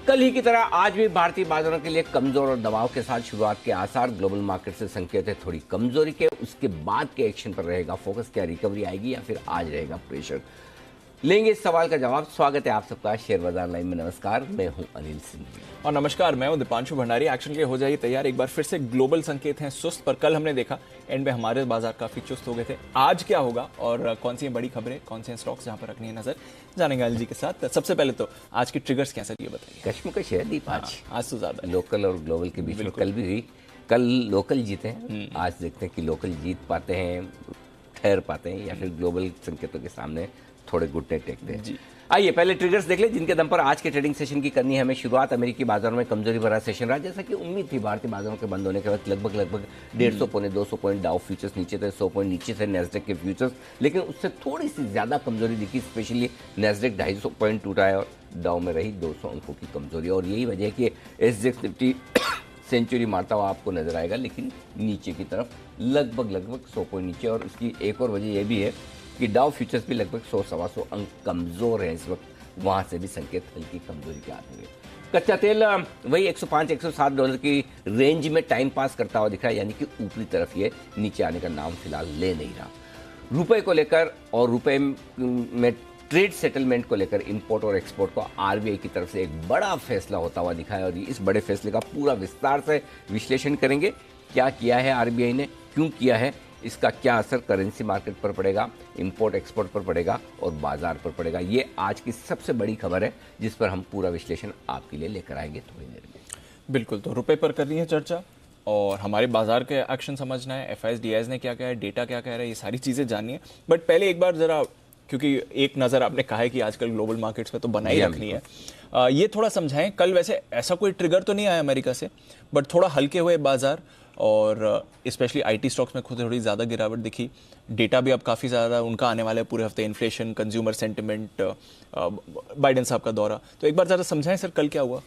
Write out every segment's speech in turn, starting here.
कल ही की तरह आज भी भारतीय बाजारों के लिए कमजोर और दबाव के साथ शुरुआत के आसार। ग्लोबल मार्केट से संकेत है थोड़ी कमजोरी के। उसके बाद के एक्शन पर रहेगा फोकस। क्या रिकवरी आएगी या फिर आज रहेगा प्रेशर? लेंगे इस सवाल का जवाब। स्वागत है आप सबका शेयर बाजार लाइव में। नमस्कार, मैं हूं अनिल सिंह और नमस्कार, मैं हूं दीपांशु भंडारी। एक्शन के लिए हो जाइए तैयार। एक बार फिर से ग्लोबल संकेत हैं सुस्त, पर कल हमने देखा एंड में हमारे बाजार काफी चुस्त हो गए थे। आज क्या होगा और कौन सी बड़ी खबरें, कौन से स्टॉक्स जहां पर रखनी है नजर, जानेंगे अनिल जी के साथ। सबसे पहले तो आज की ट्रिगर्स क्या सर, ये बताइए। कश्मकश है दीप आज तो ज्यादा लोकल और ग्लोबल के बीच में कल भी हुई। कल लोकल जीते हैं, आज देखते हैं कि लोकल जीत पाते हैं, ठहर पाते हैं या फिर ग्लोबल संकेतों के सामने थोड़े घुटने टेकते हैं। आइए पहले ट्रिगर्स देख ले जिनके दम पर आज के ट्रेडिंग सेशन की करनी है हमें शुरुआत। अमेरिकी बाजारों में कमजोरी भरा सेशन रहा, जैसा कि उम्मीद थी। भारतीय बाजारों के बंद होने के बाद लगभग 150 पौने 200 पॉइंट डाउ फ्यूचर्स नीचे थे, 100 पॉइंट नीचे थे नैस्डैक के फ्यूचर्स, लेकिन उससे थोड़ी सी ज्यादा कमजोरी दिखी। स्पेशली नैस्डैक 250 पॉइंट टूटा है और डाउ में रही 200 अंकों की कमजोरी। और यही वजह है कि SGX निफ्टी सेंचुरी मारता हुआ आपको नजर आएगा, लेकिन नीचे की तरफ लगभग 100 पॉइंट नीचे। और उसकी एक और वजह यह भी है कि डाउ फ्यूचर्स भी लगभग 100-125 अंक कमजोर है इस वक्त। वहां से भी संकेत हल्की कमजोरी के आते हुए। कच्चा तेल वही $105-107 की रेंज में टाइम पास करता हुआ दिख रहा है, यानी कि ऊपरी तरफ ये नीचे आने का नाम फिलहाल ले नहीं रहा। रुपए को लेकर और रुपए में ट्रेड सेटलमेंट को लेकर इंपोर्ट और एक्सपोर्ट को RBI की तरफ से एक बड़ा फैसला होता हुआ दिखा है और इस बड़े फैसले का पूरा विस्तार से विश्लेषण करेंगे। क्या किया है RBI ने, क्यों किया है, इसका क्या असर करेंसी मार्केट पर पड़ेगा, इंपोर्ट एक्सपोर्ट पर पड़ेगा और बाजार पर पड़ेगा। ये आज की सबसे बड़ी खबर है जिस पर हम पूरा विश्लेषण आपके लिए लेकर आएंगे थोड़ी देर में। बिल्कुल, तो रुपए पर करनी है चर्चा और हमारे बाजार के एक्शन समझना है। FIs DIs ने क्या कहा है, डेटा क्या कह रहा है, ये सारी चीजें जाननी है। बट पहले एक बार जरा, क्योंकि एक नज़र आपने कहा है कि आजकल ग्लोबल मार्केट्स में तो बनाई रखनी है, ये थोड़ा समझाएं। कल वैसे ऐसा कोई ट्रिगर तो नहीं आया अमेरिका से, बट थोड़ा हल्के हुए बाजार और स्पेशली IT स्टॉक्स में खुद थोड़ी ज़्यादा गिरावट दिखी। डेटा भी अब काफ़ी ज़्यादा उनका आने वाला है पूरे हफ्ते, इन्फ्लेशन, कंज्यूमर सेंटिमेंट, बाइडेन साहब का दौरा। तो एक बार ज़रा समझाएं सर, कल क्या हुआ?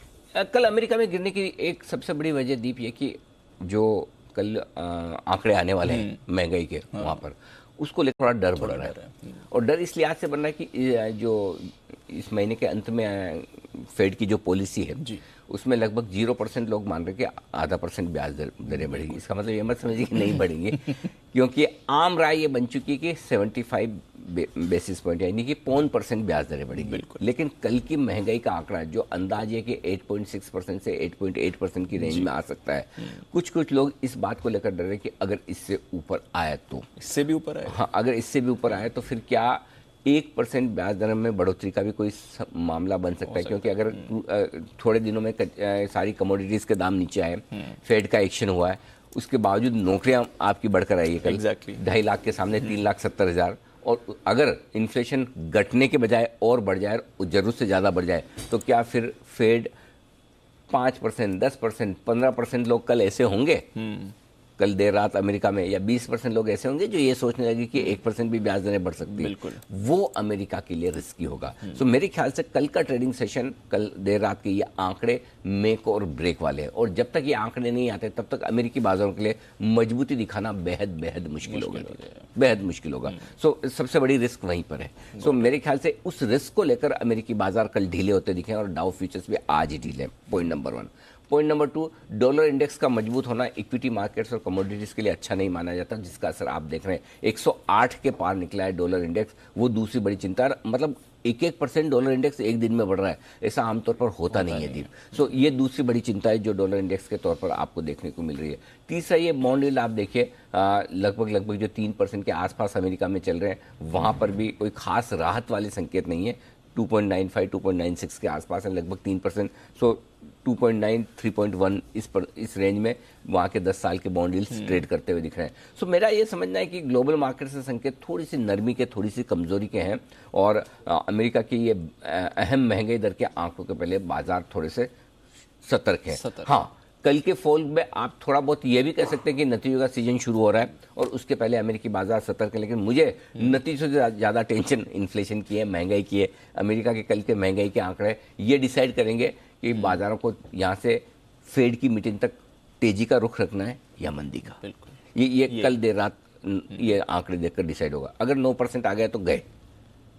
कल अमेरिका में गिरने की एक सबसे बड़ी वजह दीप ये कि जो कल आंकड़े आने वाले हैं महंगाई के, वहाँ पर उसको लेकर थोड़ा डर बढ़ रहा है। और डर इसलिए आज से बढ़ रहा है कि जो इस महीने के अंत में फेड की जो पॉलिसी है उसमें लगभग 0% लोग मान रहे कि आधा % ब्याज दरें बढ़ेगी। इसका मतलब ये मत समझिए कि नहीं बढ़ेंगे, क्योंकि आम राय ये बन चुकी है कि 75 बेसिस पॉइंट यानी कि 0.5% ब्याज दरें बढ़ेगी। लेकिन कल की महंगाई का आंकड़ा जो अंदाज है कि 8.6% से 8.8% की रेंज में आ सकता है। कुछ लोग इस बात को लेकर डर रहे कि अगर इससे ऊपर आए तो, इससे भी ऊपर आए, हाँ, अगर इससे भी ऊपर आए तो फिर क्या 1% ब्याज दर में बढ़ोतरी का भी कोई मामला बन सकता है। क्योंकि अगर थोड़े दिनों में सारी कमोडिटीज के दाम नीचे आए, फेड का एक्शन हुआ है, उसके बावजूद नौकरियां आपकी बढ़कर आई है कल 2.5 लाख के सामने 3,70,000। और अगर इन्फ्लेशन घटने के बजाय और बढ़ जाए, जरूरत से ज़्यादा बढ़ जाए, तो क्या फिर फेड 5%, 10%, 15% लोग कल ऐसे होंगे कल देर रात अमेरिका में, या 20% लोग ऐसे होंगे जो ये सोचने लगे कि 1% भी ब्याज दरें बढ़ सकती है। वो अमेरिका के लिए रिस्की होगा। सो मेरे ख्याल से कल का ट्रेडिंग सेशन, कल देर रात के ये आंकड़े मेक और ब्रेक वाले हैं। और जब तक ये आंकड़े नहीं आते तब तक अमेरिकी बाजारों के लिए मजबूती दिखाना बेहद मुश्किल होगा, बेहद मुश्किल होगा। सो सबसे बड़ी रिस्क वहीं पर है। सो मेरे ख्याल से उस रिस्क को लेकर अमेरिकी बाजार कल ढीले होते दिखे और डाउ फ्यूचर्स भी आज ही ढीले। Point number 1। Point number 2, dollar index का मजबूत होना इक्विटी मार्केट्स और कमोडिटीज के लिए अच्छा नहीं माना जाता, जिसका असर आप देख रहे हैं। 108 के पार निकला है डॉलर इंडेक्स, वो दूसरी बड़ी चिंता है। मतलब 1% डॉलर इंडेक्स एक दिन में बढ़ रहा है, ऐसा आमतौर पर होता नहीं है दीप। सो ये दूसरी बड़ी चिंता है जो डॉलर इंडेक्स के तौर पर आपको देखने को मिल रही है। तीसरा, ये बॉन्ड यील्ड आप देखिए लगभग जो 3% के आसपास अमेरिका में चल रहे हैं, वहाँ पर भी कोई खास राहत वाले संकेत नहीं है। 2.95, 2.96 के आसपास है, लगभग 3%। सो 2.9, 3.1 इस रेंज में वहाँ के 10 साल के बॉन्ड यील्ड्स ट्रेड करते हुए दिख रहे हैं। सो मेरा ये समझना है कि ग्लोबल मार्केट से संकेत थोड़ी सी नरमी के, थोड़ी सी कमजोरी के हैं। और अमेरिका की ये अहम महंगाई दर के आंकड़ों के पहले बाजार थोड़े से सतर्क है। हाँ, कल के फॉल में आप थोड़ा बहुत ये भी कह सकते हैं कि नतीजों का सीजन शुरू हो रहा है और उसके पहले अमेरिकी बाजार सतर्क है। लेकिन मुझे नतीजों से ज़्यादा टेंशन इन्फ्लेशन की है, महंगाई की है। अमेरिका के कल के महंगाई के आंकड़े ये डिसाइड करेंगे कि बाजारों को यहाँ से फेड की मीटिंग तक तेजी का रुख रखना है या मंदी का। ये कल देर रात ये आंकड़े देखकर डिसाइड होगा। अगर 9% आ गए तो गए,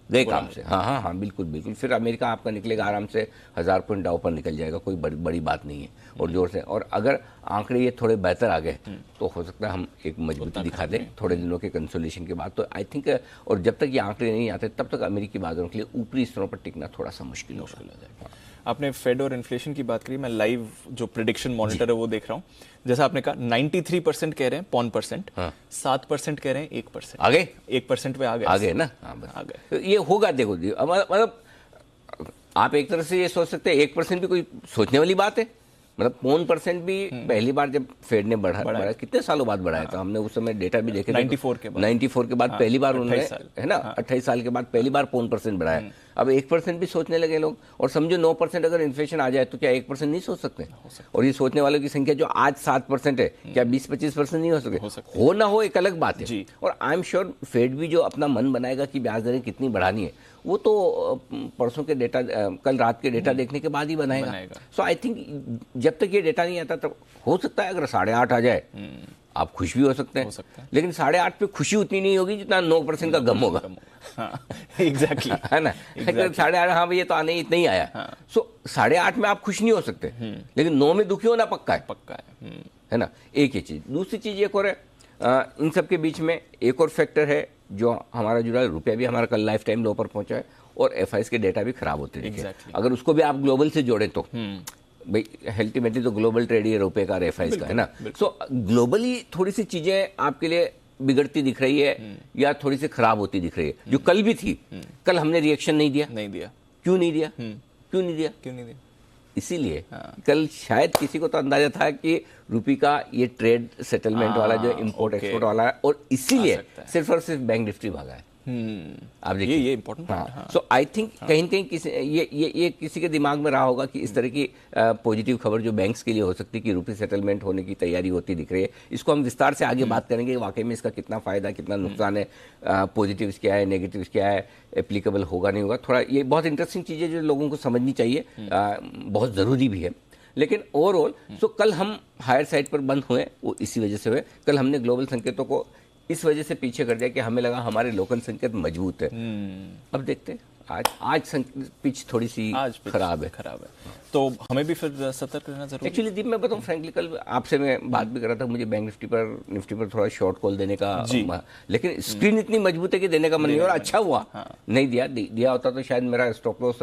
गए काम से। हाँ हाँ हाँ, बिल्कुल बिल्कुल। फिर अमेरिका आपका निकलेगा आराम से 1000 पॉइंट डाउ पर निकल जाएगा, कोई बड़ी बात नहीं है। और जोर से, और अगर आंकड़े ये थोड़े बेहतर आ गए तो हो सकता है हम एक मजबूती दिखा दें थोड़े दिनों के कंसोलिडेशन के बाद। तो आई थिंक, और जब तक ये आंकड़े नहीं आते तब तक अमेरिकी बाजारों के लिए ऊपरी स्तरों पर टिकना थोड़ा सा मुश्किल हो जाएगा। आपने फेड और इन्फ्लेशन की बात करी, मैं लाइव जो प्रिडिक्शन मॉनिटर है वो देख रहा हूँ। जैसा आपने कहा 93% कह रहे हैं पौन परसेंट, 7% कह रहे हैं 1%। आ गए 1% पे आ गए ना। हाँ, आ गए। तो ये होगा, देखो जी, मतलब आप एक तरह से ये सोच सकते हैं 1% भी कोई सोचने वाली बात है। मतलब पौन परसेंट भी पहली बार जब फेड ने बढ़ाया कितने सालों बाद बढ़ाया था, हमने उस समय डेटा भी देखे थे। 94 के बाद पहली बार उन्होंने, है ना, 28 साल के बाद पहली बार पौन परसेंट बढ़ाया। अब 1% भी सोचने लगे लोग। और समझो 9% अगर इन्फ्लेशन आ जाए तो क्या 1% नहीं सोच सकते? और ये सोचने वालों की संख्या जो आज 7% है, क्या 20-25% नहीं हो सकते? हो ना हो एक अलग बात है। और आई एम श्योर फेड भी जो अपना मन बनाएगा कि ब्याज दरें कितनी बढ़ानी है, वो तो परसों के डेटा, कल रात के डेटा देखने के बाद ही बनाएगा। सो आई थिंक जब तक ये डेटा नहीं आता तब हो सकता है अगर 8.5 आ जाए आप खुश भी हो सकते हैं, लेकिन 8.5 पे खुशी उतनी नहीं होगी जितना 9% का गम होगा। एग्जैक्टली है ना। 8.5, हाँ भैया तो आने इतना ही आया। सो 8.5 में आप खुश नहीं हो सकते, लेकिन 9 में दुखी होना पक्का है ना। एक ही चीज। दूसरी चीज एक और है, इन सब के बीच में एक और फैक्टर है जो हमारा जुड़ा है। रुपया भी हमारा कल लाइफ टाइम लो पर पहुंचा है और एफआईएस के डेटा भी खराब होते हैं। अगर उसको भी आप ग्लोबल से जोड़ें तो भाई अल्टीमेटली तो ग्लोबल ट्रेड ही रुपए का और एफआईएस का, है ना। सो ग्लोबली थोड़ी सी चीजें आपके लिए बिगड़ती दिख रही है या थोड़ी सी खराब होती दिख रही है, जो कल भी थी। कल हमने रिएक्शन नहीं दिया। क्यों नहीं दिया? इसीलिए कल शायद किसी को तो अंदाजा था कि रुपये का ये ट्रेड सेटलमेंट वाला जो इंपोर्ट एक्सपोर्ट वाला है, और इसीलिए सिर्फ और सिर्फ बैंक निफ्टी भागा है। आप देखिए ये इम्पोर्टेंट। सो आई थिंक कहीं न कहीं किसी ये किसी के दिमाग में रहा होगा कि इस तरह की पॉजिटिव खबर जो बैंक्स के लिए हो सकती है कि रुपये सेटलमेंट होने की तैयारी होती दिख रही है। इसको हम विस्तार से आगे बात करेंगे वाकई में इसका कितना फायदा कितना नुकसान है, पॉजिटिव्स क्या है, नेगेटिव्स क्या है, एप्लीकेबल होगा नहीं होगा। थोड़ा ये बहुत इंटरेस्टिंग चीज़ है जो लोगों को समझनी चाहिए, बहुत ज़रूरी भी है। लेकिन ओवरऑल सो कल हम हायर साइड पर बंद हुए, वो इसी वजह से हुए। कल हमने ग्लोबल संकेतों को इस वजह से पीछे कर दिया कि हमें लगा हमारे लोकल संकेत मजबूत है। अब देखते हैं आज पिच थोड़ी सी खराब है। तो हमें भी फिर सतर्क रहना जरूरी है। एक्चुअली दीप मैं बताऊं फ्रैंकली, कल आपसे मैं बात भी कर रहा था, मुझे बैंक निफ्टी पर थोड़ा शॉर्ट कॉल देने का, लेकिन स्क्रीन इतनी मजबूत है कि देने का मन नहीं। और अच्छा हुआ नहीं दिया होता तो शायद मेरा स्टॉप लॉस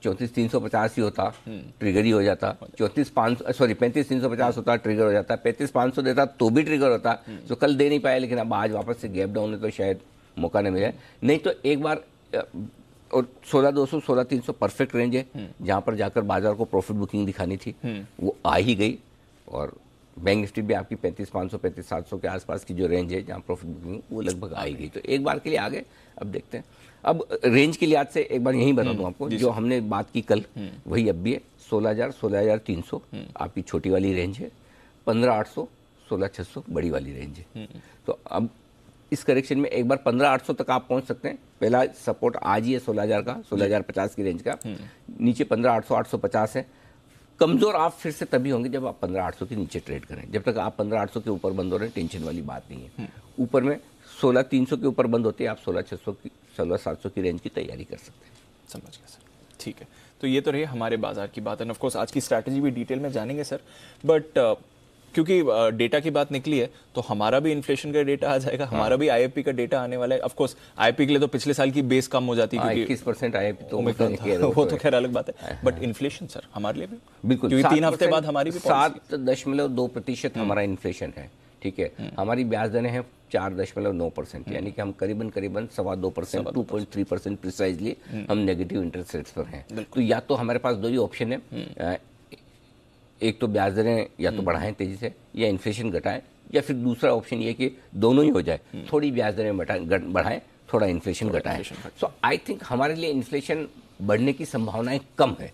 34,350 ही होता, ट्रिगर ही हो जाता। 35,350 होता, ट्रिगर हो जाता। 35,500 देता तो भी ट्रिगर होता। तो कल दे नहीं पाया, लेकिन अब आज वापस से गैप डाउन है तो शायद मौका न मिले। नहीं तो एक बार, और 16,200 16,300 परफेक्ट रेंज है जहां पर जाकर बाजार को प्रॉफिट बुकिंग दिखानी थी, वो आ ही गई। और बैंक निफ्टी भी आपकी 35,500 35,700 के आसपास की जो रेंज है जहां प्रॉफिट बुकिंग वो लगभग आ ही गई। तो एक बार के लिए आ गए। अब देखते हैं। अब रेंज के लिहाज से एक बार यही बता दूं आपको, जो हमने बात की कल वही अब भी है। 16,000 16,300 आपकी छोटी वाली रेंज है, 15,800 16,600 बड़ी वाली रेंज है। तो अब इस करेक्शन में एक बार 15,800 तक आप पहुंच सकते हैं। पहला सपोर्ट आज ही है 16,000 का, 16,050 की रेंज का। नीचे 15,800 850 है। कमजोर आप फिर से तभी होंगे जब आप 15,800 के नीचे ट्रेड करें। जब तक आप 15,800 के ऊपर बंद हो रहे हैं टेंशन वाली बात नहीं है। ऊपर में 16,300 के ऊपर बंद होती है, आप 16,600 की 16,700 की रेंज की तैयारी कर सकते हैं। समझ गया सर, ठीक है। तो ये तो रही हमारे बाजार की बात है। ऑफ कोर्स आज की स्ट्रैटेजी भी डिटेल में जानेंगे सर, बट क्योंकि डेटा की बात निकली है तो हमारा भी इन्फ्लेशन का डेटा आ जाएगा, हमारा भी आईएफपी का डेटा आने वाला है। ऑफ कोर्स आईएफपी के लिए तो पिछले साल की बेस कम हो जाती है क्योंकि 21% आईएफपी तो वो तो खैर अलग बात है। बट इन्फ्लेशन सर हमारे लिए भी बिल्कुल, क्योंकि 3 हफ्ते बाद हमारी भी 7.2% हमारा इन्फ्लेशन है। ठीक है, हमारी ब्याज दरें हैं 4.9%, यानी कि हम करीबन 2.25% 2.3% प्रिसाइजली हम नेगेटिव इंटरेस्ट रेट्स पर हैं। तो या तो हमारे पास दो ही ऑप्शन है, एक तो ब्याज दरें या तो बढ़ाएं तेजी से या इन्फ्लेशन घटाएं, या फिर दूसरा ऑप्शन ये कि दोनों ही हो जाए, थोड़ी ब्याज दरें बढ़ाएं थोड़ा इन्फ्लेशन घटाएं। सो आई थिंक हमारे लिए इन्फ्लेशन बढ़ने की संभावनाएं कम है।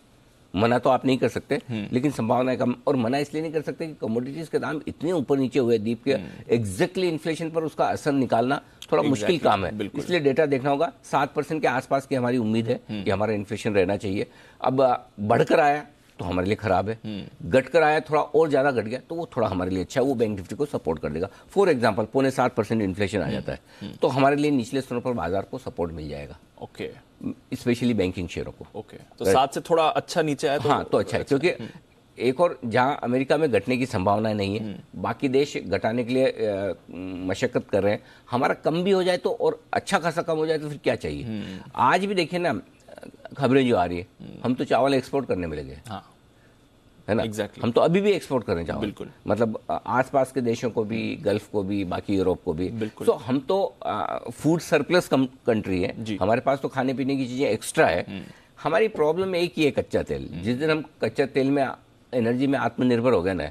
मना तो आप नहीं कर सकते, लेकिन संभावनाएं कम। और मना इसलिए नहीं कर सकते कि कमोडिटीज के दाम इतने ऊपर नीचे हुए दीप के, एग्जैक्टली इन्फ्लेशन पर उसका असर निकालना थोड़ा मुश्किल काम है। इसलिए डेटा देखना होगा। 7% के आसपास की हमारी उम्मीद है कि हमारा इन्फ्लेशन रहना चाहिए। अब बढ़कर आया तो हमारे लिए खराब है, घट कर आया थोड़ा और ज़्यादा घट गया तो वो थोड़ा हमारे लिए अच्छा है, वो बैंक निफ्टी को सपोर्ट कर देगा। फॉर एग्जांपल 0.75% इन्फ्लेशन आ जाता है तो हमारे लिए निचले स्तरों पर बाजार को सपोर्ट मिल जाएगा, ओके स्पेशली बैंकिंग शेयरों को। ओके, तो 7 से थोड़ा अच्छा नीचे आया तो हाँ तो अच्छा है, क्योंकि एक और जहाँ अमेरिका में घटने की संभावना नहीं है, बाकी देश घटाने के लिए मशक्कत कर रहे हैं, हमारा कम भी हो जाए तो और अच्छा खासा कम हो जाए तो फिर क्या चाहिए। आज भी देखिए ना खबरें जो आ रही है, हम तो चावल एक्सपोर्ट करने में लगे, हाँ है ना। Exactly. हम तो अभी भी एक्सपोर्ट कर रहे हैं चावल, बिल्कुल। मतलब आसपास के देशों को भी, गल्फ को भी, बाकी यूरोप को भी। बिल्कुल। तो हम तो फूड सरप्लस कंट्री है, हमारे पास तो खाने पीने की चीज़ें एक्स्ट्रा है। हमारी प्रॉब्लम एक ही है, कच्चा तेल। जिस दिन हम कच्चा तेल में, एनर्जी में आत्मनिर्भर हो गए ना,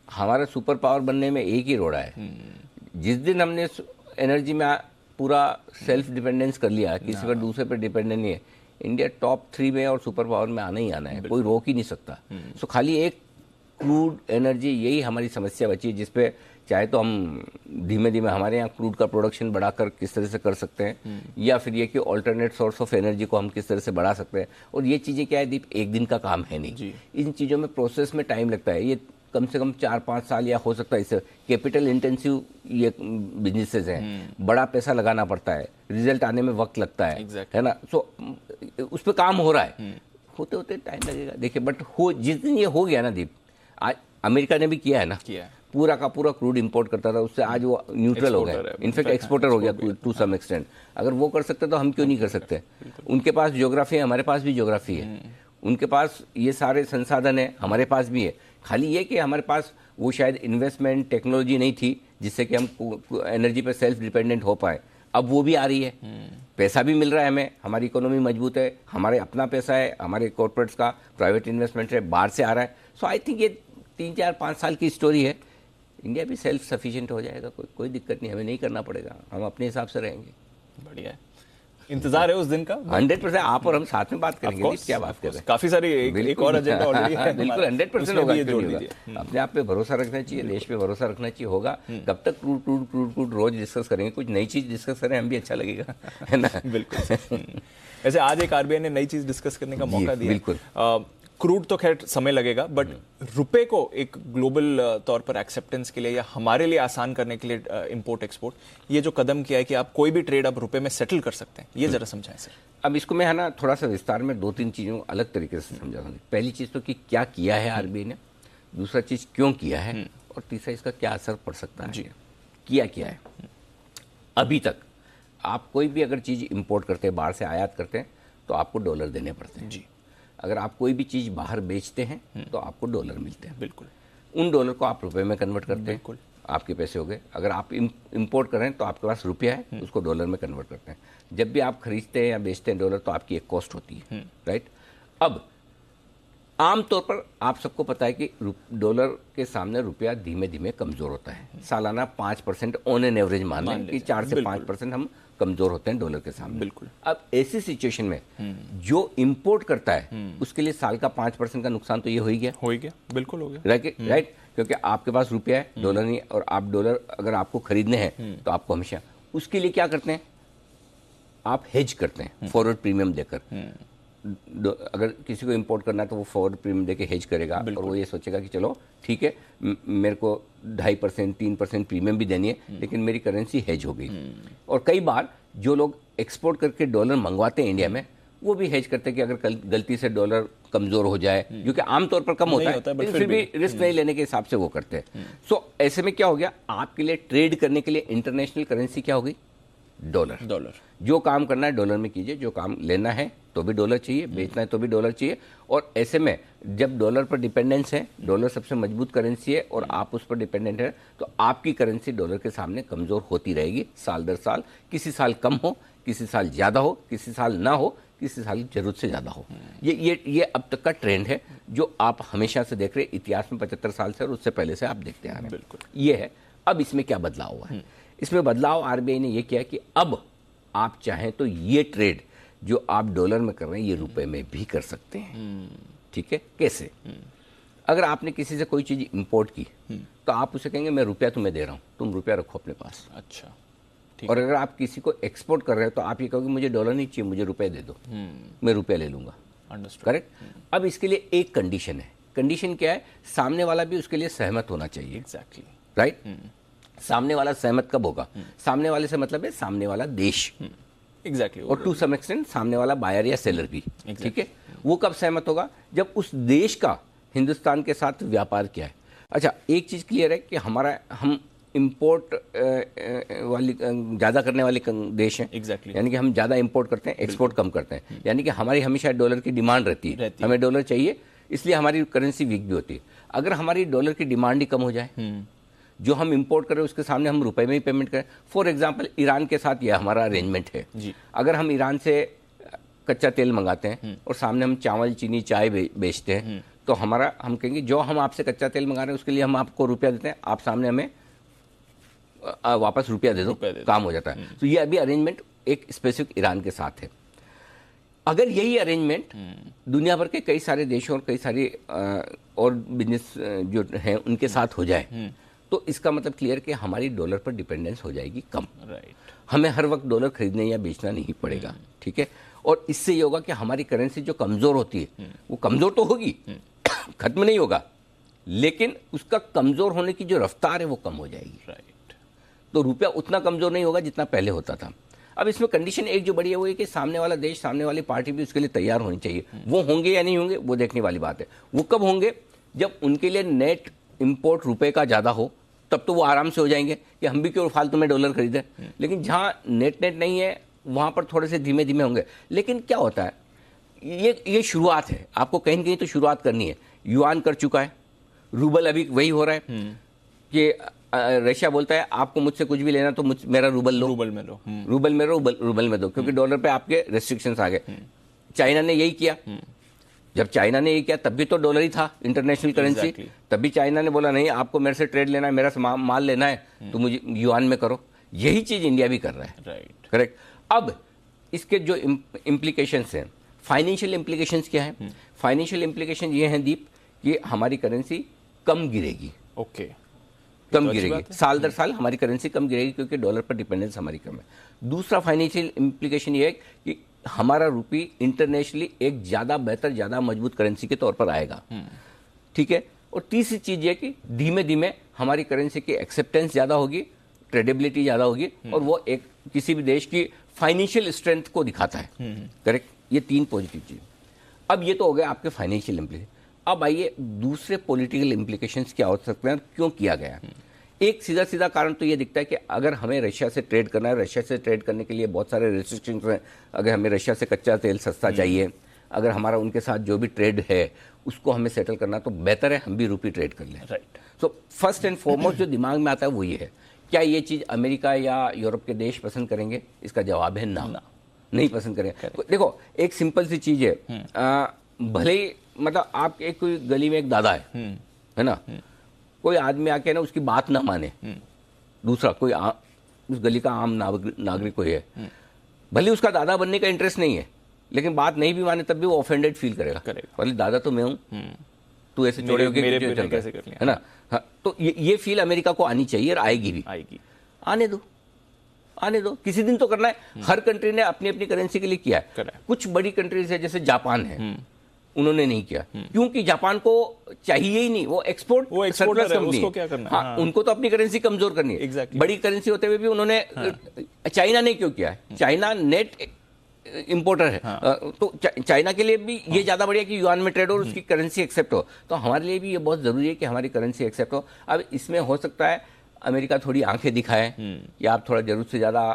हमारा सुपर पावर बनने में एक ही रोड़ा है। जिस दिन हमने एनर्जी में पूरा सेल्फ डिपेंडेंस कर लिया, किसी पर दूसरे पर डिपेंडेंट नहीं है, इंडिया टॉप 3 में और सुपर पावर में आना ही आना है, कोई रोक ही नहीं सकता। सो खाली एक क्रूड एनर्जी, यही हमारी समस्या बची है, जिसपे चाहे तो हम धीमे धीमे हमारे यहाँ क्रूड का प्रोडक्शन बढ़ाकर किस तरह से कर सकते हैं, या फिर ये कि ऑल्टरनेट सोर्स ऑफ एनर्जी को हम किस तरह से बढ़ा सकते हैं। और ये चीज़ें क्या है दीप, एक दिन का काम है नहीं, इन चीज़ों में प्रोसेस में टाइम लगता है। ये कम से कम 4-5 साल या हो सकता है, इससे कैपिटल इंटेंसिव ये बिजनेसेस हैं, बड़ा पैसा लगाना पड़ता है, रिजल्ट आने में वक्त लगता है, है ना। सो उस पर काम हो रहा है, होते होते टाइम लगेगा। देखिए बट जिस दिन ये हो गया ना दीप, आज अमेरिका ने भी किया है ना, पूरा का पूरा क्रूड इंपोर्ट करता था, उससे आज वो न्यूट्रल हो गया, इनफैक्ट एक्सपोर्टर हो गया टू सम एक्सटेंट। अगर वो कर सकते तो हम क्यों नहीं कर सकते। उनके पास ज्योग्राफी है, हमारे पास भी ज्योग्राफी है, उनके पास ये सारे संसाधन है, हमारे पास भी है। खाली ये कि हमारे पास वो शायद इन्वेस्टमेंट टेक्नोलॉजी नहीं थी जिससे कि हम एनर्जी पे सेल्फ डिपेंडेंट हो पाए। अब वो भी आ रही है, पैसा भी मिल रहा है हमें, हमारी इकोनॉमी मजबूत है, हमारे अपना पैसा है, हमारे कॉर्पोरेट्स का प्राइवेट इन्वेस्टमेंट है, बाहर से आ रहा है। सो आई थिंक ये 3-4-5 साल की स्टोरी है, इंडिया भी सेल्फ सफिशिएंट हो जाएगा, कोई दिक्कत नहीं, हमें नहीं करना पड़ेगा, हम अपने हिसाब से रहेंगे। बढ़िया है, इंतजार है उस दिन का। 100% आप और हम साथ में बात करेंगे, क्या बात कर रहे हैं। काफी सारी एक और एजेंडा ऑलरेडी है, बिल्कुल 100% होगा, क्यों नहीं होगा। अपने आप पे भरोसा रखना चाहिए, देश पे भरोसा रखना चाहिए, होगा। कब तक क्रूड रोज डिस्कस करेंगे, कुछ नई चीज डिस्कस करें, हम भी अच्छा लगेगा, है ना। बिल्कुल। ऐसे आज एक आरबीआई ने नई चीज डिस्कस करने का मौका दिया। बिल्कुल। क्रूड तो खैर समय लगेगा, बट रुपए को एक ग्लोबल तौर पर एक्सेप्टेंस के लिए या हमारे लिए आसान करने के लिए इंपोर्ट एक्सपोर्ट, ये जो कदम किया है कि आप कोई भी ट्रेड अब रुपए में सेटल कर सकते हैं, ये जरा समझाएं सर। अब इसको मैं है ना थोड़ा सा विस्तार में 2-3 चीज़ों अलग तरीके से समझाऊंगी। पहली चीज़ तो कि क्या किया है आरबीआई ने, दूसरा चीज़ क्यों किया है, और तीसरा इसका क्या असर पड़ सकता है। किया क्या है, अभी तक आप कोई भी अगर चीज़ इंपोर्ट करते हैं, बाहर से आयात करते हैं, तो आपको डॉलर देने पड़ते हैं जी। अगर आप कोई भी चीज़ बाहर बेचते हैं तो आपको डॉलर मिलते हैं, बिल्कुल। उन डॉलर को आप रुपए में कन्वर्ट करते हैं, आपके पैसे हो गए। अगर आप इंपोर्ट कर रहे हैं तो आपके पास रुपया है, उसको डॉलर में कन्वर्ट करते हैं। जब भी आप खरीदते हैं या बेचते हैं डॉलर, तो आपकी एक कॉस्ट होती है, राइट। अब आमतौर पर आप सबको पता है कि डॉलर के सामने रुपया धीमे धीमे कमज़ोर होता है, सालाना 5% ऑन एन एवरेज मान लें कि 4 से 5% हम कमज़ोर होते हैं डॉलर के सामने, बिल्कुल। अब ऐसी सिचुएशन में जो इंपोर्ट करता है उसके लिए साल का 5% का नुकसान तो ये हो ही गया, बिल्कुल हो गया, राइट। क्योंकि आपके पास रुपया है, डॉलर नहीं, और आप डॉलर अगर आपको खरीदने हैं तो आपको हमेशा उसके लिए क्या करते हैं, आप हेज करते हैं फॉरवर्ड प्रीमियम देकर। अगर किसी को इंपोर्ट करना है तो वो फॉरवर्ड प्रीमियम देके हेज करेगा, और वो ये सोचेगा कि चलो ठीक है, मेरे को 2.5% 3% प्रीमियम भी देनी है, लेकिन मेरी करेंसी हेज हो गई। और कई बार जो लोग एक्सपोर्ट करके डॉलर मंगवाते हैं इंडिया में, वो भी हेज करते हैं कि अगर गलती से डॉलर कमज़ोर हो जाए, जो कि आमतौर पर कम होता है, लेकिन फिर भी रिस्क नहीं लेने के हिसाब से वो करते हैं। सो ऐसे में क्या हो गया, आपके लिए ट्रेड करने के लिए इंटरनेशनल करेंसी क्या हो गई, डॉलर। जो काम करना है डॉलर में कीजिए, जो काम लेना है तो भी डॉलर चाहिए, बेचना है तो भी डॉलर चाहिए। और ऐसे में जब डॉलर पर डिपेंडेंस है, डॉलर सबसे मजबूत करेंसी है और आप उस पर डिपेंडेंट है, तो आपकी करेंसी डॉलर के सामने कमज़ोर होती रहेगी साल दर साल। किसी साल कम हो, किसी साल ज़्यादा हो, किसी साल ना हो, किसी साल जरूरत से ज़्यादा हो। ये अब तक का ट्रेंड है जो आप हमेशा से देख रहे हैं, इतिहास में 75 साल से और उससे पहले से आप देखते आ रहे हैं, बिल्कुल ये है। अब इसमें क्या बदलाव हुआ है, इसमें बदलाव आरबीआई ने ये किया कि अब आप चाहें तो ये ट्रेड जो आप डॉलर में कर रहे हैं, ये रुपए में भी कर सकते हैं। ठीक है, कैसे? अगर आपने किसी से कोई चीज़ इंपोर्ट की तो आप उसे कहेंगे मैं रुपया तुम्हें दे रहा हूँ, तुम रुपया रखो अपने पास। अच्छा, और अगर आप किसी को एक्सपोर्ट कर रहे हो तो आप ये कहोगे मुझे डॉलर नहीं चाहिए, मुझे रुपए दे दो, मैं रुपया ले लूँगा। अंडरस्टूड। करेक्ट। अब इसके लिए एक कंडीशन है। कंडीशन क्या है? सामने वाला भी उसके लिए सहमत होना चाहिए। एग्जैक्टली। राइट। सामने वाला सहमत कब होगा? सामने वाले से मतलब है सामने वाला देश, एग्जैक्टली। और टू सम एक्सटेंट सामने वाला बायर या सेलर भी। ठीक है। वो कब सहमत होगा? जब उस देश का हिंदुस्तान के साथ व्यापार क्या है। अच्छा, एक चीज़ क्लियर है कि हम इंपोर्ट वाली ज़्यादा करने वाले देश हैं। एग्जैक्टली। यानी कि हम ज़्यादा इंपोर्ट करते हैं, एक्सपोर्ट कम करते हैं। यानी कि हमारी हमेशा डॉलर की डिमांड रहती है, हमें डॉलर चाहिए, इसलिए हमारी करेंसी वीक भी होती है। अगर हमारी डॉलर की डिमांड ही कम हो जाए, जो हम इंपोर्ट करें उसके सामने हम रुपए में ही पेमेंट करें। फॉर एग्जांपल ईरान के साथ यह हमारा अरेंजमेंट है जी। अगर हम ईरान से कच्चा तेल मंगाते हैं और सामने हम चावल, चीनी, चाय बेचते हैं, तो हम कहेंगे जो हम आपसे कच्चा तेल मंगा रहे हैं उसके लिए हम आपको रुपया देते हैं, आप सामने हमें वापस रुपया दे दो, काम हो जाता है। तो ये अभी अरेंजमेंट एक स्पेसिफिक ईरान के साथ है। अगर यही अरेंजमेंट दुनिया भर के कई सारे देशों और कई सारी और बिजनेस जो हैं उनके साथ हो जाए, तो इसका मतलब क्लियर कि हमारी डॉलर पर डिपेंडेंस हो जाएगी कम। राइट। हमें हर वक्त डॉलर खरीदने या बेचना नहीं पड़ेगा। ठीक है। और इससे ये होगा कि हमारी करेंसी जो कमज़ोर होती है वो कमज़ोर तो होगी, खत्म नहीं होगा, लेकिन उसका कमज़ोर होने की जो रफ्तार है वो कम हो जाएगी। राइट। तो रुपया उतना कमज़ोर नहीं होगा जितना पहले होता था। अब इसमें कंडीशन एक जो बड़ी है वो है कि सामने वाला देश, सामने वाली पार्टी भी उसके लिए तैयार होनी चाहिए। वो होंगे या नहीं होंगे वो देखने वाली बात है। वो कब होंगे? जब उनके लिए नेट इंपोर्ट रुपए का ज़्यादा हो, तब तो वो आराम से हो जाएंगे कि हम भी क्यों फालतू में डॉलर खरीदें। लेकिन जहाँ नेट नहीं है वहाँ पर थोड़े से धीमे धीमे होंगे। लेकिन क्या होता है, ये शुरुआत है, आपको कहीं न कहीं तो शुरुआत करनी है। युआन कर चुका है, रूबल अभी वही हो रहा है कि रशिया बोलता है आपको मुझसे कुछ भी लेना तो मेरा रूबल लो, रूबल में लो, रूबल में दो, क्योंकि डॉलर पे आपके रेस्ट्रिक्शंस आ गए। चाइना ने यही किया। जब चाइना ने ये किया तब भी तो डॉलर ही था इंटरनेशनल करेंसी। तब भी चाइना ने बोला नहीं, आपको मेरे से ट्रेड लेना है, मेरा माल लेना है तो मुझे युआन में करो। यही चीज इंडिया भी कर रहा है। राइट। करेक्ट। अब इसके जो इम्प्लीकेशंस हैं, फाइनेंशियल इम्प्लीकेशंस क्या है? फाइनेंशियल इम्प्लीकेशन ये हैं दीप कि हमारी करेंसी कम गिरेगी। ओके। कम गिरेगी, साल दर साल हमारी करेंसी कम गिरेगी क्योंकि डॉलर पर डिपेंडेंस हमारी कम है। दूसरा फाइनेंशियल इम्प्लीकेशन ये है कि हमारा रुपी इंटरनेशनली एक ज़्यादा बेहतर, ज़्यादा मजबूत करेंसी के तौर पर आएगा। ठीक है। और तीसरी चीज़ ये कि धीमे धीमे हमारी करेंसी की एक्सेप्टेंस ज़्यादा होगी, ट्रेडेबिलिटी ज़्यादा होगी, और वो एक किसी भी देश की फाइनेंशियल स्ट्रेंथ को दिखाता है। करेक्ट। ये तीन पॉजिटिव चीज़। अब ये तो हो गया आपके फाइनेंशियल इम्प्लीकेशन। अब आइए दूसरे पॉलिटिकल इम्प्लीकेशंस क्या हो सकते हैं, क्यों किया गया। एक सीधा सीधा कारण तो ये दिखता है कि अगर हमें रशिया से ट्रेड करना है, रशिया से ट्रेड करने के लिए बहुत सारे रेस्ट्रिक्शंस हैं। अगर हमें रशिया से कच्चा तेल सस्ता चाहिए, अगर हमारा उनके साथ जो भी ट्रेड है उसको हमें सेटल करना, तो बेहतर है हम भी रूपी ट्रेड कर लें। Right. So first and foremost जो दिमाग में आता है वो ये है, क्या ये चीज़ अमेरिका या यूरोप के देश पसंद करेंगे? इसका जवाब है ना, नहीं पसंद करेंगे। देखो एक सिंपल सी चीज़ है, भले ही मतलब आप एक कोई गली में एक दादा है ना, कोई आदमी आके ना उसकी बात ना माने, दूसरा कोई उस गली का आम नागरिक कोई है, भले उसका दादा बनने का इंटरेस्ट नहीं है, लेकिन बात नहीं भी माने तब भी वो ऑफेंडेड फील करेगा। भले दादा तो मैं हूँ, तू ऐसे चौड़े होके कैसे कर लिया, है ना। हाँ, तो ये फील अमेरिका को आनी चाहिए और आएगी भी। आने दो, किसी दिन तो करना है। हर कंट्री ने अपनी अपनी करेंसी के लिए किया है। कुछ बड़ी कंट्रीज है जैसे जापान है, उन्होंने नहीं किया क्योंकि जापान को चाहिए ही नहीं, वो एक्सपोर्टर है, उसको क्या करना है? हाँ, उनको तो अपनी करेंसी कमजोर करनी है। Exactly. बड़ी करेंसी होते हुए भी उन्होंने चाइना ने क्यों किया है? चाइना नेट इंपोर्टर है। तो चाइना के लिए भी ये ज्यादा बढ़िया कि युआन में ट्रेड हो और उसकी करेंसी एक्सेप्ट हो। तो हमारे लिए भी ये बहुत जरूरी है कि हमारी करेंसी एक्सेप्ट हो। अब इसमें हो सकता है अमेरिका थोड़ी आंखें दिखाए या आप थोड़ा जरूरत से ज्यादा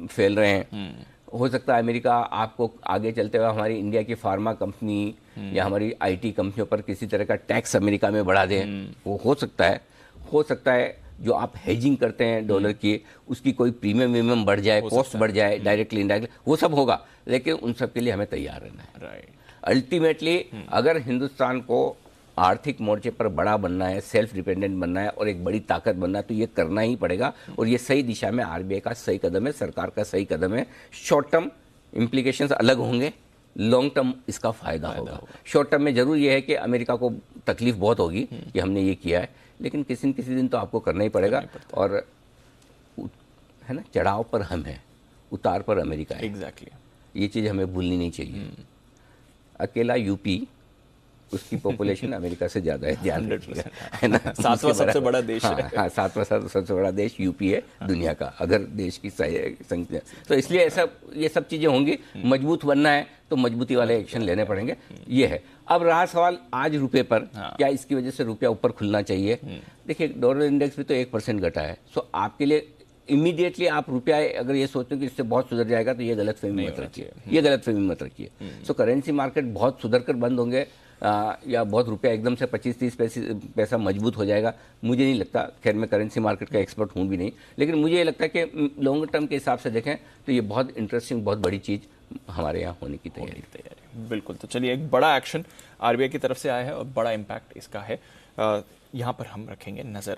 फैल रहे हैं। हो सकता है अमेरिका आपको आगे चलते हुए हमारी इंडिया की फार्मा कंपनी या हमारी आईटी कंपनियों पर किसी तरह का टैक्स अमेरिका में बढ़ा दें। वो हो सकता है जो आप हेजिंग करते हैं डॉलर की, उसकी कोई प्रीमियम बढ़ जाए, कॉस्ट बढ़ जाए, डायरेक्टली इनडायरेक्टली, वो सब होगा। लेकिन उन सब के लिए हमें तैयार रहना है। राइट। अल्टीमेटली अगर हिंदुस्तान को आर्थिक मोर्चे पर बड़ा बनना है, सेल्फ डिपेंडेंट बनना है और एक बड़ी ताकत बनना है, तो ये करना ही पड़ेगा। और ये सही दिशा में आरबीआई का सही कदम है, सरकार का सही कदम है। शॉर्ट टर्म इम्प्लीकेशंस अलग होंगे, लॉन्ग टर्म इसका फायदा होगा। शॉर्ट टर्म में जरूर ये है कि अमेरिका को तकलीफ बहुत होगी कि हमने ये किया है, लेकिन किसी न किसी दिन तो आपको करना ही पड़ेगा। और है ना, चढ़ाव पर हम है, उतार पर अमेरिका है। एग्जैक्टली। ये चीज़ हमें भूलनी नहीं चाहिए। अकेला यूपी, उसकी पॉपुलेशन अमेरिका से ज़्यादा है, ध्यान रखिएगा, है ना। सातवां सबसे बड़ा देश है। हाँ, सातवां सबसे बड़ा देश यूपी है दुनिया का, अगर देश की संख्या। तो इसलिए ऐसा ये सब चीज़ें होंगी। मजबूत बनना है तो मजबूती वाले एक्शन लेने पड़ेंगे, ये है। अब रहा सवाल आज रुपये पर, क्या इसकी वजह से रुपया ऊपर खुलना चाहिए? देखिए, डॉलर इंडेक्स भी तो 1% घटा है। सो आपके लिए इमीडिएटली आप रुपया अगर ये सोचते हो कि इससे बहुत सुधर जाएगा, तो ये गलत फहमी मत रखिए, ये गलत फहमी मत रखिए। सो करेंसी मार्केट बहुत सुधर कर बंद होंगे या बहुत रुपया एकदम से 25-30 पैसा मजबूत हो जाएगा, मुझे नहीं लगता। खैर, मैं करेंसी मार्केट का एक्सपर्ट हूँ भी नहीं, लेकिन मुझे ये लगता है कि लॉन्ग टर्म के हिसाब से देखें तो ये बहुत इंटरेस्टिंग, बहुत बड़ी चीज़ हमारे यहाँ होने की तैयारी। बिल्कुल। तो चलिए, एक बड़ा एक्शन आरबीआई की तरफ से आया है और बड़ा इम्पैक्ट इसका है, यहाँ पर हम रखेंगे नज़र।